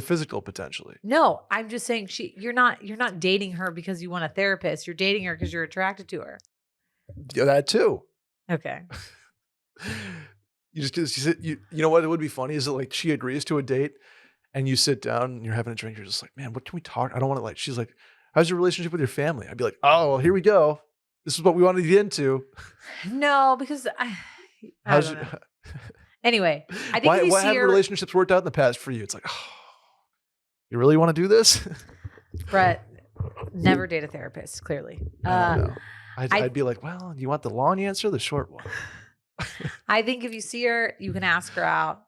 physical potentially. No, I'm just saying you're not dating her because you want a therapist. You're dating her because you're attracted to her. Yeah, that too. Okay. You just you know what it would be funny is that like she agrees to a date and you sit down and you're having a drink. You're just like, man, what can we talk? I don't want to like. She's like, how's your relationship with your family? I'd be like, oh, well, here we go. This is what we wanted to get into. No, because I How's don't know. Anyway, I think why if you see haven't her, relationships worked out in the past for you? It's like, oh, you really want to do this? Brett, never date a therapist. Clearly, No. I'd be like, well, do you want the long answer or the short one? I think if you see her, you can ask her out.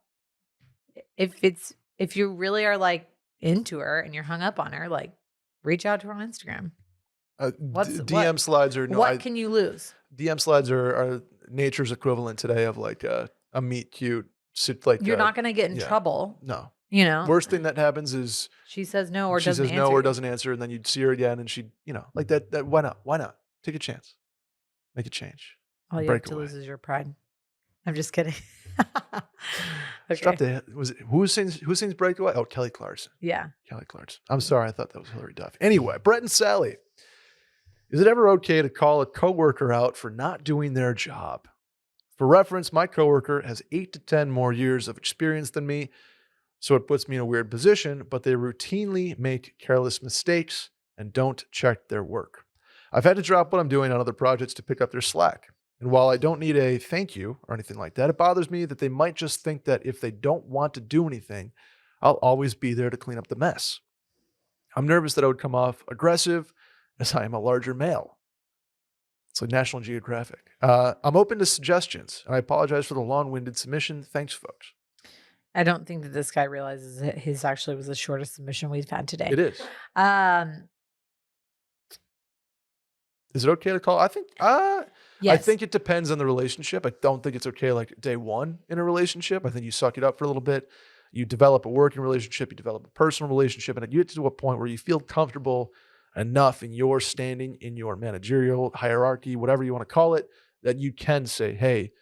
If you really are like into her and you're hung up on her, like reach out to her on Instagram. DM slides are what can you lose? DM slides are nature's equivalent today of like a meet cute. You're not going to get in trouble. No. You know, Worst thing that happens is she says no or she doesn't says answer. no or doesn't answer, and then you'd see her again, and she, like that. Why not? Why not? Take a chance. Make a change. All you break have to away. lose is your pride. I'm just kidding. Just drop the. Was it who sings Breakaway? Oh, Kelly Clarkson. Yeah. Kelly Clarkson. I'm sorry, I thought that was Hillary Duff. Anyway, Brett and Sally. Is it ever okay to call a coworker out for not doing their job? For reference, my coworker has 8 to 10 more years of experience than me, so it puts me in a weird position, but they routinely make careless mistakes and don't check their work. I've had to drop what I'm doing on other projects to pick up their slack. And while I don't need a thank you or anything like that, it bothers me that they might just think that if they don't want to do anything, I'll always be there to clean up the mess. I'm nervous that I would come off aggressive as I am a larger male. It's like National Geographic. I'm open to suggestions, and I apologize for the long-winded submission. Thanks, folks. I don't think that this guy realizes that his actually was the shortest submission we've had today. It is. Um, Is it okay to call? I think yes. I think it depends on the relationship. I don't think it's okay like day one in a relationship. I think you suck it up for a little bit. You develop a working relationship, you develop a personal relationship, and you get to a point where you feel comfortable enough in your standing, in your managerial hierarchy, whatever you want to call it, that you can say, hey,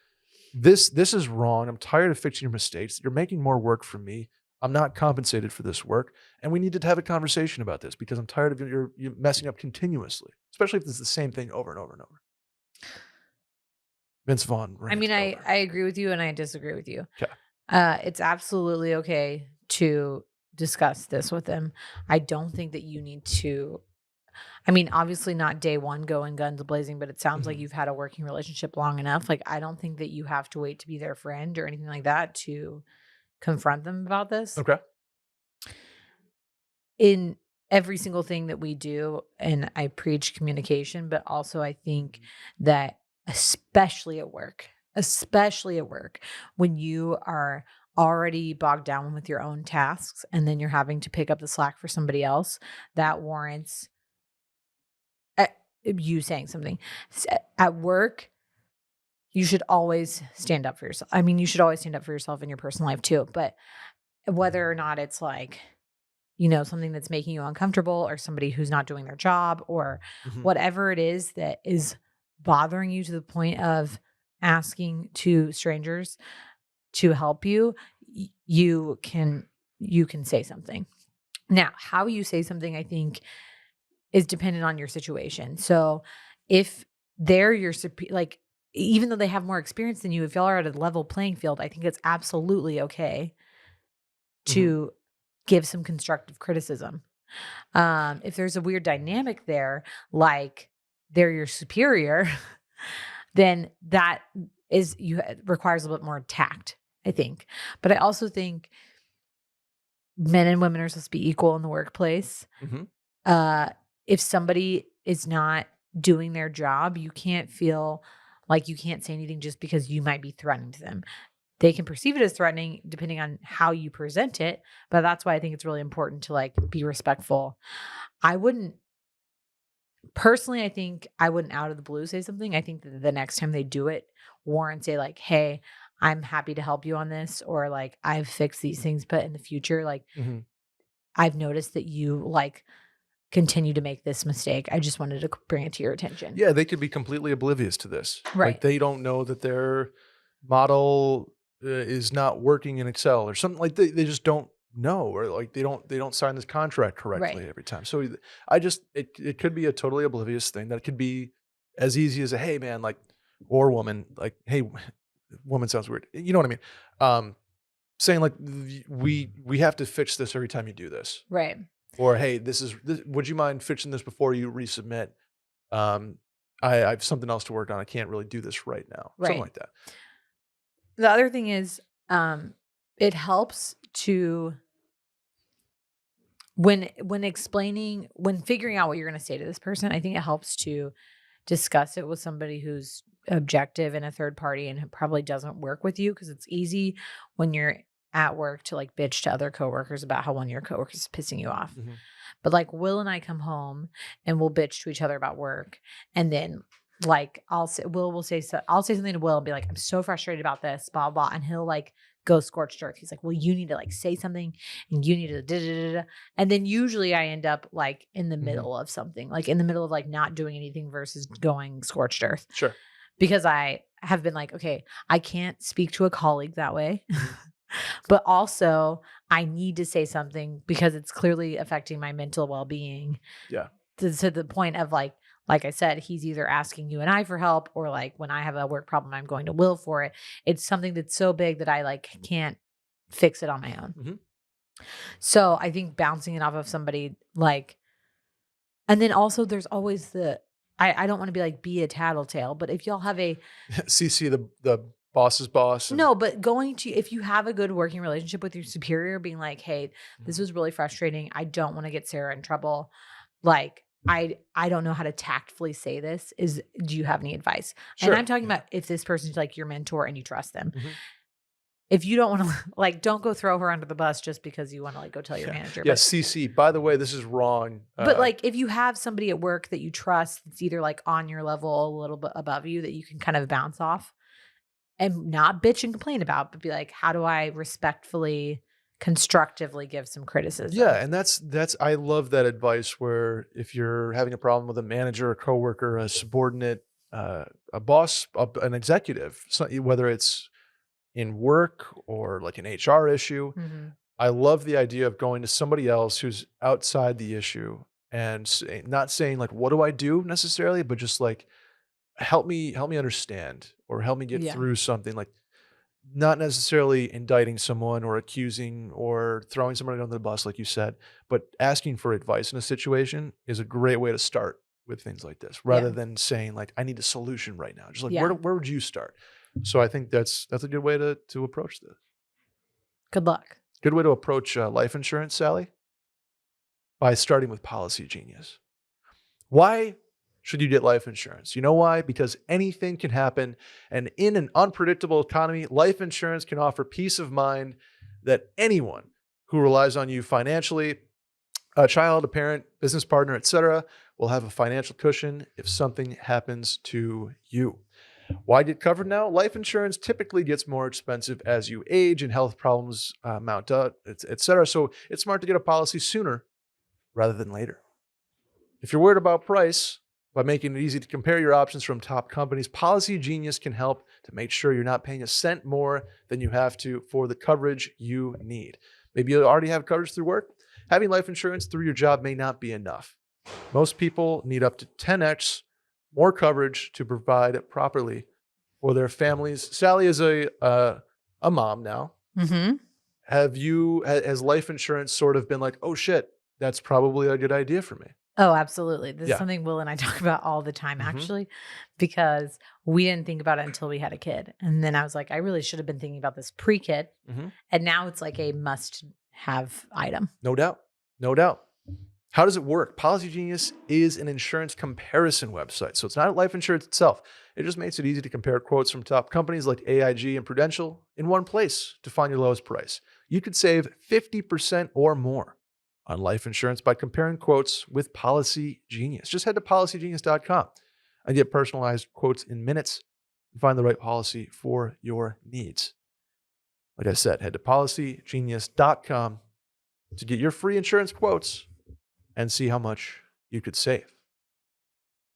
this is wrong. I'm tired of fixing your mistakes. You're making more work for me. I'm not compensated for this work. And we need to have a conversation about this because I'm tired of you messing up continuously, especially if it's the same thing over and over and over. Vince Vaughn. I mean, I agree with you and I disagree with you. Okay. It's absolutely okay to discuss this with him. I don't think that you need to. I mean, obviously not day one going guns blazing, but it sounds like you've had a working relationship long enough. Like, I don't think that you have to wait to be their friend or anything like that to confront them about this. Okay. In every single thing that we do, and I preach communication, but also I think that especially at work, when you are already bogged down with your own tasks and then you're having to pick up the slack for somebody else, that warrants you saying something. At work, you should always stand up for yourself. I mean, you should always stand up for yourself in your personal life too, but whether or not it's like, something that's making you uncomfortable or somebody who's not doing their job or whatever it is that is bothering you to the point of asking to strangers to help you, you can say something. Now, how you say something, I think, is dependent on your situation. So if they're your like, even though they have more experience than you, if y'all are at a level playing field, I think it's absolutely okay to give some constructive criticism. If there's a weird dynamic there, like they're your superior, then that requires a little bit more tact, I think. But I also think men and women are supposed to be equal in the workplace. If somebody is not doing their job, you can't feel like you can't say anything just because you might be threatening to them. They can perceive it as threatening depending on how you present it, but that's why I think it's really important to like be respectful. I think I wouldn't out of the blue say something. I think that the next time they do it, warrant say like, hey, I'm happy to help you on this, or like, I've fixed these things, but in the future, like I've noticed that you like continue to make this mistake. I just wanted to bring it to your attention. Yeah, they could be completely oblivious to this. Right. Like they don't know that their model is not working in Excel or something. Like they just don't know, or like they don't sign this contract correctly every time. So it could be a totally oblivious thing that could be as easy as a hey man, like, or woman, like hey, woman sounds weird. You know what I mean? Saying like we have to fix this every time you do this. Right. Or hey, would you mind fixing this before you resubmit? I have something else to work on. I can't really do this right now. Right. Something like that. The other thing is, it helps to when figuring out what you're going to say to this person, I think it helps to discuss it with somebody who's objective and a third party and probably doesn't work with you, because it's easy when you're at work to like bitch to other coworkers about how one of your coworkers is pissing you off. But like Will and I come home and we'll bitch to each other about work, and then like I'll say something to Will and be like, I'm so frustrated about this, blah blah, and he'll like go scorched earth. He's like, well, you need to like say something, and you need to da da da da. And then usually I end up like in the middle of something, like in the middle of like not doing anything versus going scorched earth. Sure. Because I have been like, okay, I can't speak to a colleague that way. But also I need to say something because it's clearly affecting my mental well-being. Yeah. To the point of like I said, he's either asking you and I for help, or like when I have a work problem, I'm going to Will for it. It's something that's so big that I like can't fix it on my own. So I think bouncing it off of somebody like, and then also there's always I don't want to be like, be a tattletale, but if y'all have a CC the boss's boss. No, but if you have a good working relationship with your superior, being like, hey, this was really frustrating. I don't want to get Sarah in trouble. Like, I don't know how to tactfully say this. Do you have any advice? Sure. And I'm talking about if this person's like your mentor and you trust them. Mhm. If you don't want to, like, don't go throw her under the bus just because you want to like go tell your manager. Yeah, CC. By the way, this is wrong. But like, if you have somebody at work that you trust, that's either like on your level, a little bit above you, that you can kind of bounce off and not bitch and complain about, but be like, how do I respectfully, constructively give some criticism? Yeah, and that's I love that advice where if you're having a problem with a manager, a coworker, a subordinate, a boss, an executive, whether it's in work or like an HR issue, I love the idea of going to somebody else who's outside the issue and not saying like, what do I do necessarily, but just like, help me understand or help me get through something, like not necessarily indicting someone or accusing or throwing somebody under the bus, like you said, but asking for advice in a situation is a great way to start with things like this, rather than saying like, I need a solution right now. Just like, where would you start? So I think that's a good way to approach this. Good luck. Good way to approach life insurance, Sally, by starting with Policygenius. Why should you get life insurance? You know why? Because anything can happen. And in an unpredictable economy, life insurance can offer peace of mind that anyone who relies on you financially, a child, a parent, business partner, etc., will have a financial cushion if something happens to you. Why get covered now? Life insurance typically gets more expensive as you age and health problems mount up, etc. So it's smart to get a policy sooner rather than later. If you're worried about price, by making it easy to compare your options from top companies, Policygenius can help to make sure you're not paying a cent more than you have to for the coverage you need. Maybe you already have coverage through work. Having life insurance through your job may not be enough. Most people need up to 10x more coverage to provide it properly for their families. Sally is a mom now. Has life insurance sort of been like, oh shit, that's probably a good idea for me? Oh, absolutely. This is something Will and I talk about all the time, actually, because we didn't think about it until we had a kid. And then I was like, I really should have been thinking about this pre-kid. And now it's like a must-have item. No doubt. No doubt. How does it work? Policygenius is an insurance comparison website. So it's not life insurance itself. It just makes it easy to compare quotes from top companies like AIG and Prudential in one place to find your lowest price. You could save 50% or more on life insurance by comparing quotes with Policygenius. Just head to policygenius.com and get personalized quotes in minutes and find the right policy for your needs. Like I said, head to policygenius.com to get your free insurance quotes and see how much you could save.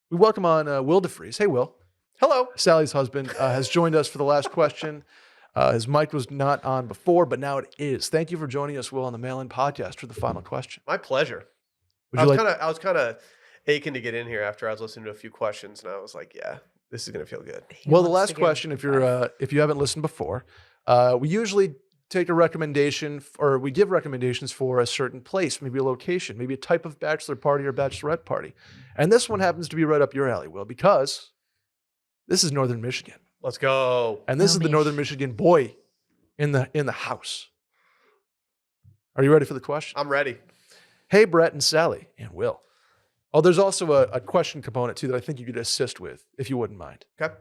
We welcome on Will DeFries. Hey, Will. Hello. Sally's husband has joined us for the last question. His mic was not on before, but now it is. Thank you for joining us, Will, on the Mail-In Podcast for the final question. My pleasure. I was kind of aching to get in here after I was listening to a few questions, and I was like, yeah, this is going to feel good. Well, the last question, if you haven't listened before, we usually take a recommendation, or we give recommendations for a certain place, maybe a location, maybe a type of bachelor party or bachelorette party. And this one happens to be right up your alley, Will, because this is Northern Michigan. Let's go. And this is the Northern Michigan boy in the house. Are you ready for the question? I'm ready. Hey, Brett and Sally and Will. Oh, there's also a question component, too, that I think you could assist with, if you wouldn't mind. Okay.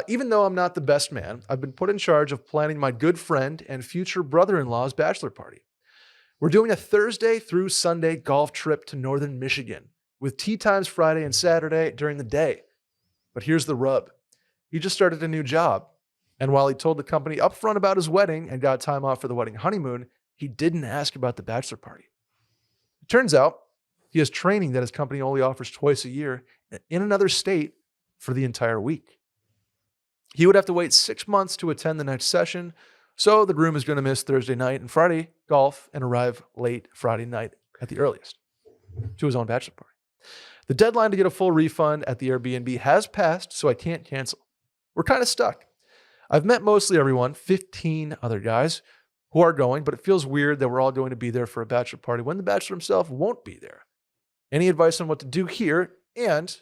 Even though I'm not the best man, I've been put in charge of planning my good friend and future brother-in-law's bachelor party. We're doing a Thursday through Sunday golf trip to Northern Michigan with tea times Friday and Saturday during the day. But here's the rub. He just started a new job. And while he told the company upfront about his wedding and got time off for the wedding honeymoon, he didn't ask about the bachelor party. It turns out he has training that his company only offers twice a year in another state for the entire week. He would have to wait 6 months to attend the next session, so the groom is going to miss Thursday night and Friday golf and arrive late Friday night at the earliest to his own bachelor party. The deadline to get a full refund at the Airbnb has passed, so I can't cancel. We're kind of stuck. I've met mostly everyone, 15 other guys, who are going, but it feels weird that we're all going to be there for a bachelor party when the bachelor himself won't be there. Any advice on what to do here, and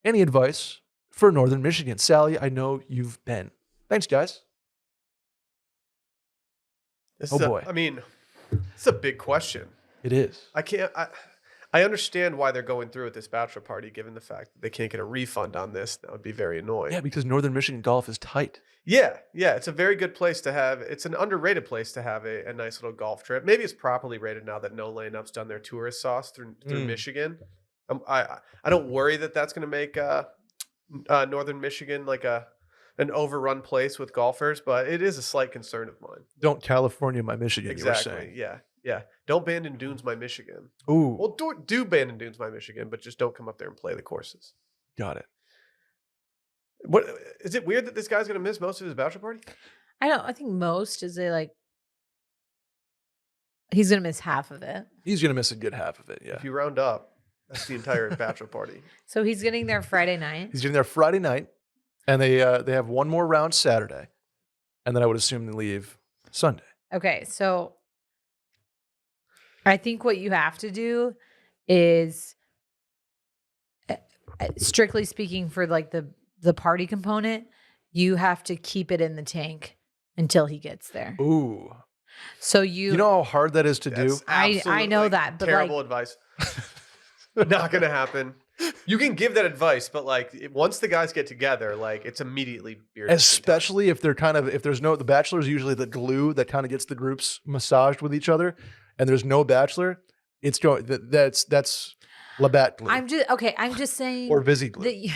any advice for Northern Michigan? Sally, I know you've been. Thanks, guys. Oh boy. I mean, it's a big question. It is. I understand why they're going through with this bachelor party, given the fact that they can't get a refund on this. That would be very annoying. Yeah, because Northern Michigan golf is tight. Yeah. It's a very good place to have. It's an underrated place to have a nice little golf trip. Maybe it's properly rated now that No Layup's done their tourist sauce through Michigan. I don't worry that that's going to make Northern Michigan like an overrun place with golfers, but it is a slight concern of mine. Don't California my Michigan, Exactly. you were saying. Yeah. Don't Bandon Dunes my Michigan. Ooh. Well, do Bandon Dunes my Michigan, but just don't come up there and play the courses. Got it. What is it weird that this guy's going to miss most of his bachelor party? I think most is he's going to miss half of it. He's going to miss a good half of it, yeah. If you round up, that's the entire bachelor party. So he's getting there Friday night. He's getting there Friday night, and they have one more round Saturday, and then I would assume they leave Sunday. Okay, so I think what you have to do is, strictly speaking, for like the party component, you have to keep it in the tank until he gets there. Ooh. So you know how hard that is to do? I know that, but terrible advice. Not gonna happen. You can give that advice, but like once the guys get together, like it's immediately beer. Especially if they're the bachelor is usually the glue that kind of gets the groups massaged with each other, and there's no bachelor. It's going that's Labatt glue. I'm just saying, or Vizzy glue.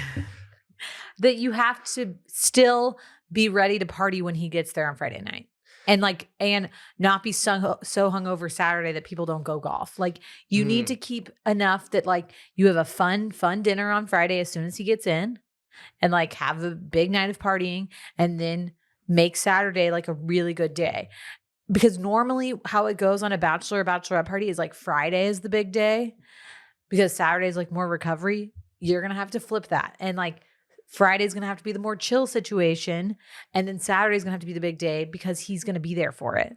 That you have to still be ready to party when he gets there on Friday night. And not be so hungover Saturday that people don't go golf. Like you need to keep enough that like you have a fun dinner on Friday as soon as he gets in, and like have a big night of partying, and then make Saturday like a really good day. Because normally how it goes on a bachelor or bachelorette party is like Friday is the big day, because Saturday is like more recovery. You're going to have to flip that. And like Friday's going to have to be the more chill situation. And then Saturday's going to have to be the big day because he's going to be there for it.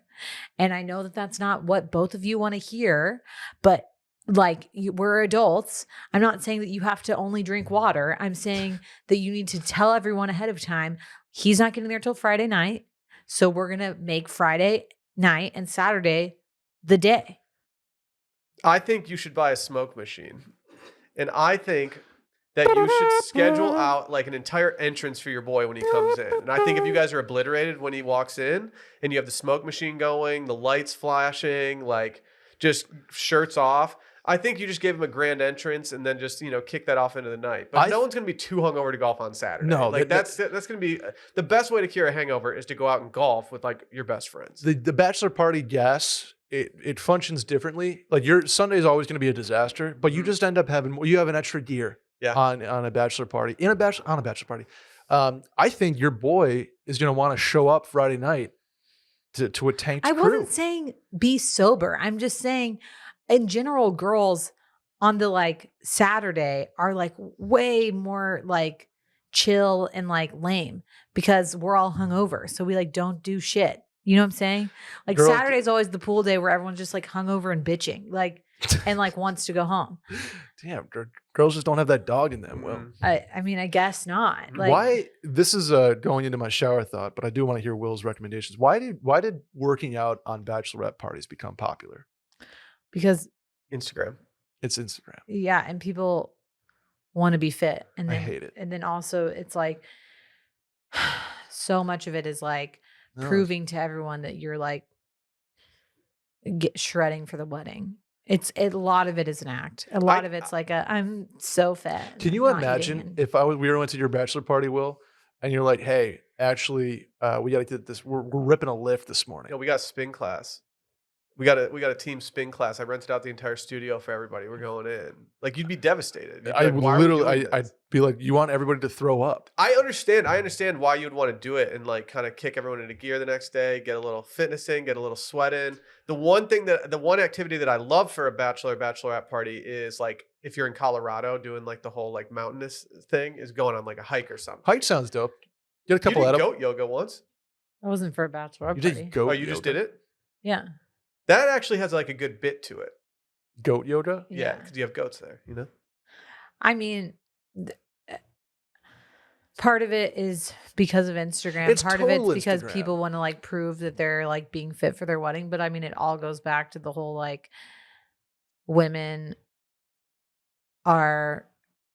And I know that that's not what both of you want to hear, but like we're adults. I'm not saying that you have to only drink water. I'm saying that you need to tell everyone ahead of time, he's not getting there till Friday night. So we're going to make Friday night and Saturday the day. I think you should buy a smoke machine. And I think that you should schedule out like an entire entrance for your boy when he comes in. And I think if you guys are obliterated when he walks in and you have the smoke machine going, the lights flashing, like just shirts off, I think you just gave him a grand entrance and then just, kick that off into the night. But no one's going to be too hungover to golf on Saturday. No, like that's going to be the best way to cure a hangover is to go out and golf with like your best friends. The bachelor party, yes, it functions differently. Like your Sunday is always going to be a disaster, but you just end up you have an extra gear. Yeah. On a bachelor party, on a bachelor party. I think your boy is going to want to show up Friday night to a tanked crew. I wasn't saying be sober. I'm just saying in general, girls on the like Saturday are like way more like chill and like lame because we're all hungover. So we like don't do shit. You know what I'm saying? Like Saturday's always the pool day where everyone's just like hungover and bitching. Like and like wants to go home. Damn, girls just don't have that dog in them. Will, I mean, I guess not. Like, why? This is going into my shower thought, but I do want to hear Will's recommendations. Why did working out on bachelorette parties become popular? Because Instagram. It's Instagram. Yeah, and people want to be fit, and then, I hate it. And then also, it's like so much of it is like proving to everyone that you're like shredding for the wedding. A lot of it is an act. A lot of it's like I'm so fat. Can you imagine if we went to your bachelor party, Will, and you're like, hey, actually, we got to get this. We're ripping a lift this morning. We got spin class. We got a team spin class. I rented out the entire studio for everybody. We're going in. Like you'd be devastated. I would literally, I'd be like, you want everybody to throw up. I understand why you'd want to do it and like kind of kick everyone into gear the next day, get a little fitness in, get a little sweat in. The one activity that I love for a bachelorette party is like if you're in Colorado doing like the whole like mountainous thing is going on like a hike or something. Hike sounds dope. Get a couple you of did goat yoga once. That wasn't for a bachelorette party. Did goat you just did it? Yeah. That actually has like a good bit to it. Goat yoga? Yeah, because you have goats there, I mean, Part of it is because of Instagram. It's Part of it's total because Instagram. people want to like prove that they're like being fit for their wedding. But I mean, it all goes back to the whole like women are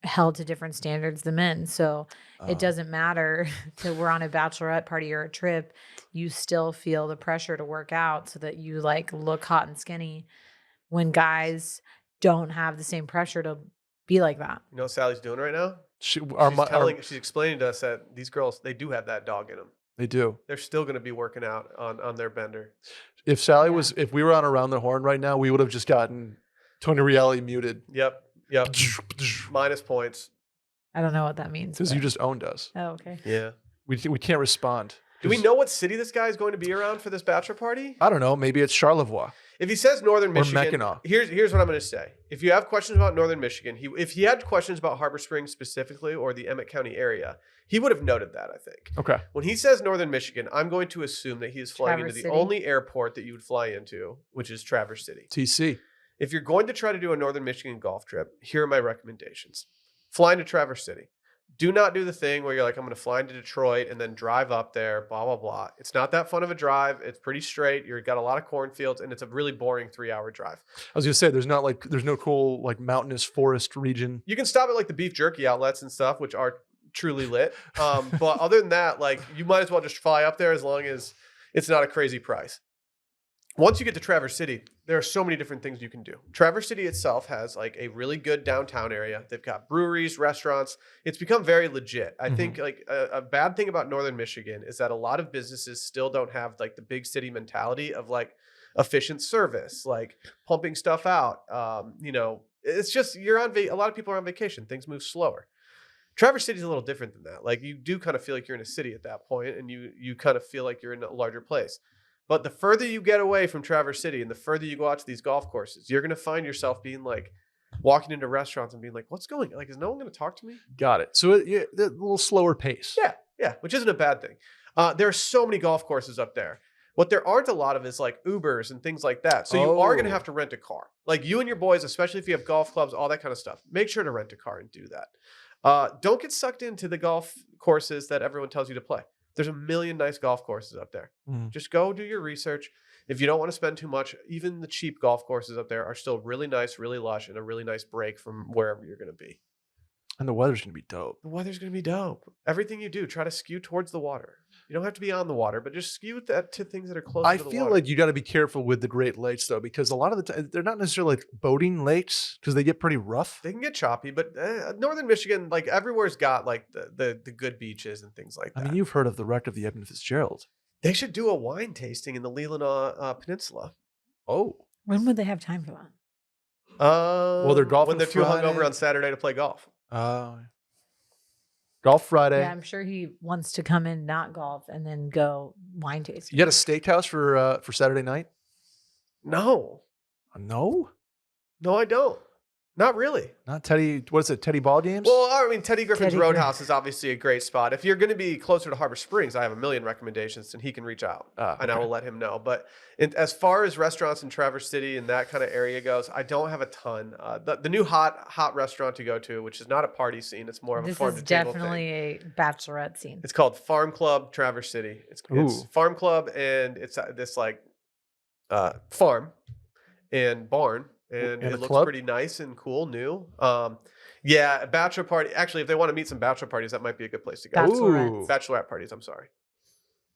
held to different standards than men. So it doesn't matter that we're on a bachelorette party or a trip. You still feel the pressure to work out so that you like look hot and skinny when guys don't have the same pressure to be like that. You know what Sally's doing right now? She's She's explaining to us that these girls, they do have that dog in them. they do. They're still going to be working out on their bender. If if we were on Around the Horn right now, we would have just gotten Tony Reali muted. Yep. Minus points. I don't know what that means. Because but- you just owned us. Oh, okay. Yeah. We can't respond. Do we know what city this guy is going to be around for this bachelor party? I don't know. Maybe it's Charlevoix. If he says Northern Michigan, Mackinac. here's what I'm going to say. If you have questions about Northern Michigan, if he had questions about Harbor Springs specifically or the Emmett County area, he would have noted that, I think. Okay. When he says Northern Michigan, I'm going to assume that he is flying Traverse into the City. only airport that you would fly into, which is Traverse City. TC. If you're going to try to do a Northern Michigan golf trip, here are my recommendations. Fly into Traverse City. Do not do the thing where you're like, I'm going to fly into Detroit and then drive up there, blah, blah, blah. It's not that fun of a drive. It's pretty straight. You've got a lot of cornfields, and it's a really boring 3-hour drive. I was gonna say there's no cool like mountainous forest region. You can stop at like the beef jerky outlets and stuff, which are truly lit. But other than that, like you might as well just fly up there as long as it's not a crazy price. Once you get to Traverse City, there are so many different things you can do. Traverse City itself has like a really good downtown area. They've got breweries, restaurants. It's become very legit. I think like a bad thing about Northern Michigan is that a lot of businesses still don't have like the big city mentality of like efficient service, like pumping stuff out. It's just a lot of people are on vacation. Things move slower. Traverse City is a little different than that. Like you do kind of feel like you're in a city at that point, and you kind of feel like you're in a larger place. But the further you get away from Traverse City and the further you go out to these golf courses, you're going to find yourself being like walking into restaurants and being like, what's going on? Like, is no one going to talk to me? Got it. So a little slower pace. Yeah, which isn't a bad thing. There are so many golf courses up there. What there aren't a lot of is like Ubers and things like that. So you are going to have to rent a car. Like you and your boys, especially if you have golf clubs, all that kind of stuff. Make sure to rent a car and do that. Don't get sucked into the golf courses that everyone tells you to play. There's a million nice golf courses up there. Just go do your research. If you don't want to spend too much, even the cheap golf courses up there are still really nice, really lush, and a really nice break from wherever you're going to be. And the weather's gonna be dope. The weather's going to be dope. Everything you do, try to skew towards the water. You don't have to be on the water, but just skew that to things that are close to the water. I feel like you got to be careful with the Great Lakes though, because a lot of the time they're not necessarily like boating lakes because they get pretty rough. They can get choppy, but Northern Michigan, like everywhere's got like the good beaches and things like that. I mean, you've heard of the wreck of the Edmund Fitzgerald. They should do a wine tasting in the Leelanau Peninsula. Oh, When would they have time for that? Well, they're golfing when they're too Friday. hungover on Saturday to play golf. Golf Friday. Yeah, I'm sure he wants to come in, not golf, and then go wine tasting. You got a steakhouse for Saturday night? No, No, I don't. Not really. not Teddy. What is it? Teddy Ball Games? Well, I mean, Teddy Griffin's Teddy Roadhouse is obviously a great spot. If you're going to be closer to Harbor Springs, I have a million recommendations, and he can reach out, and I will let him know. But as far as restaurants in Traverse City and that kind of area goes, I don't have a ton. The new hot restaurant to go to, which is not a party scene, it's more of a This farm is to table definitely thing. a bachelorette scene. It's called Farm Club Traverse City. It's Ooh. Farm Club, and it's this like farm and barn. And And a it looks club? pretty nice and cool, new. Yeah, a bachelor party. Actually, if they want to meet some bachelor parties, that might be a good place to go. Bachelorettes. Bachelorette parties, I'm sorry.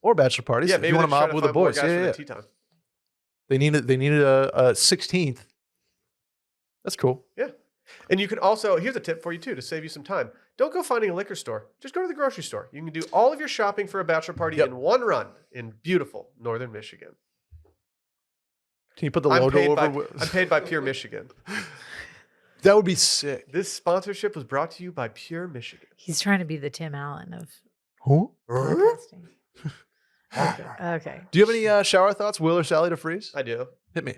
Or bachelor parties. Yeah, If maybe you want they're to just mob trying with to the find more boys. guys for Yeah. the tea time. They needed a 16th. That's cool. Yeah. And you can also, here's a tip for you too, to save you some time. Don't go finding a liquor store. Just go to the grocery store. You can do all of your shopping for a bachelor party Yep. in one run in beautiful Northern Michigan. Can you put the I'm logo paid, over? I'm paid by Pure Michigan. That would be sick. This sponsorship was brought to you by Pure Michigan. He's trying to be the Tim Allen of Who? podcasting. Okay. Do you have any shower thoughts, Will or Sally, to freeze? I do. Hit me.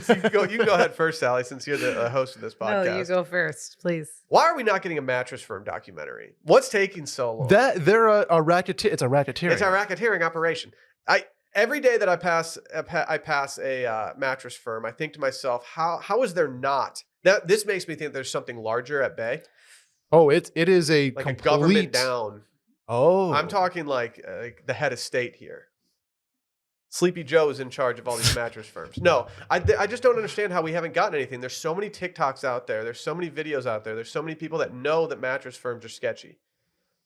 So you can go ahead first, Sally, since you're the host of this podcast. No, you go first, please. Why are we not getting a Mattress Firm documentary? What's taking so long? They're a racketeer. It's a racketeering. It's a racketeering operation. Every day that I pass a Mattress Firm, I think to myself, how is there not? This makes me think there's something larger at bay. Oh, it is a like complete a government down. Oh, I'm talking like the head of state here. Sleepy Joe is in charge of all these mattress firms. No, I just don't understand how we haven't gotten anything. There's so many TikToks out there. There's so many videos out there. There's so many people that know that mattress firms are sketchy.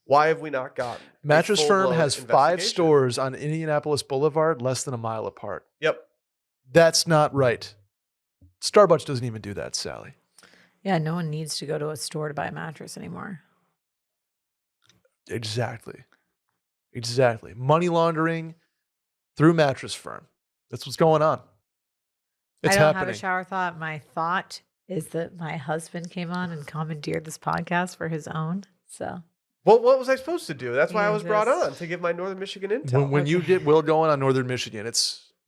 Why have we not gotten a Mattress Firm full-blown has 5 investigation? stores on Indianapolis Boulevard, less than a mile apart. Yep. That's not right. Starbucks doesn't even do that, Sally. Yeah, no one needs to go to a store to buy a mattress anymore. Exactly. Money laundering through Mattress Firm. That's what's going on. It's I don't happening. have a shower thought. My thought is that my husband came on and commandeered this podcast for his own. So Well, what was I supposed to do? That's why I was brought Jesus. on, to give my Northern Michigan intel. When you get Will going on Northern Michigan,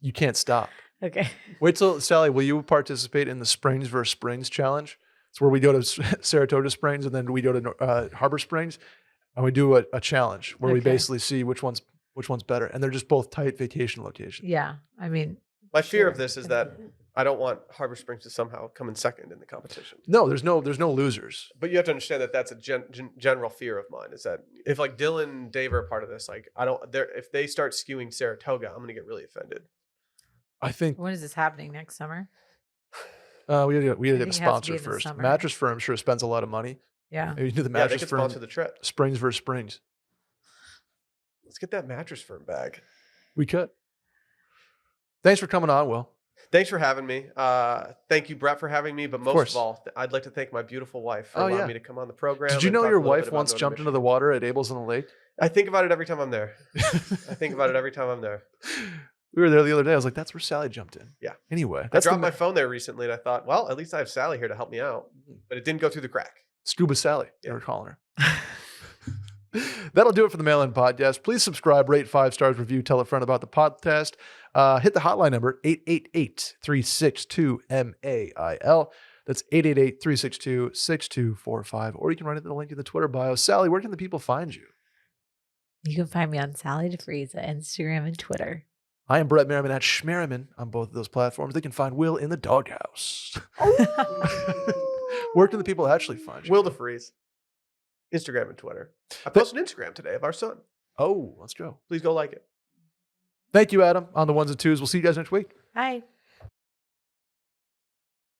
you can't stop. okay. Wait till, Sally, will you participate in the Springs versus Springs challenge? It's where we go to Saratoga Springs and then we go to Harbor Springs and we do a challenge where we Okay. basically see which one's better. And they're just both tight vacation locations. Yeah. I mean, My fear sure. of this is that I don't want Harbor Springs to somehow come in second in the competition. No, there's no losers. But you have to understand that that's a general fear of mine. Is that if like Dylan and Dave are a part of this, like if they start skewing Saratoga, I'm gonna get really offended. I think when is this happening next summer? we gotta get a think it has to sponsor be in the first. summer. Mattress Firm sure spends a lot of money. Yeah. Maybe do the Yeah, they Mattress could Firm sponsor the trip. Springs versus Springs. Let's get that Mattress Firm bag. We could. Thanks for coming on, Will. Thanks for having me. Thank you, Brett, for having me. But most course. of all, I'd like to thank my beautiful wife for Oh, allowing yeah. me to come on the program. Did you and know talk your a little bit wife about once Northern jumped into the Michigan. water at Abels on the Lake? I think about it every time I'm there. I think about it every time I'm there. We were there the other day. I was like, that's where Sally jumped in. Yeah. Anyway, I that's dropped my phone there recently, and I thought, well, at least I have Sally here to help me out. But it didn't go through the crack. Scuba Sally. They Yeah. were calling her. That'll do it for the Mail In Podcast. Please subscribe, rate 5 stars, review, tell a friend about the podcast. Hit the hotline number 888-362-MAIL. That's 888-362-6245. Or you can run it the link in the Twitter bio. Sally, where can the people find you? You can find me on Sally DeFries at Instagram and Twitter. I am Brett Merriman at Schmerriman on both of those platforms. They can find Will in the doghouse. Where can the people actually find you? Will DeFreeze. Instagram and Twitter. I posted Instagram today of our son. Oh, let's go. Please go like it. Thank you, Adam, on the ones and twos. We'll see you guys next week. Bye.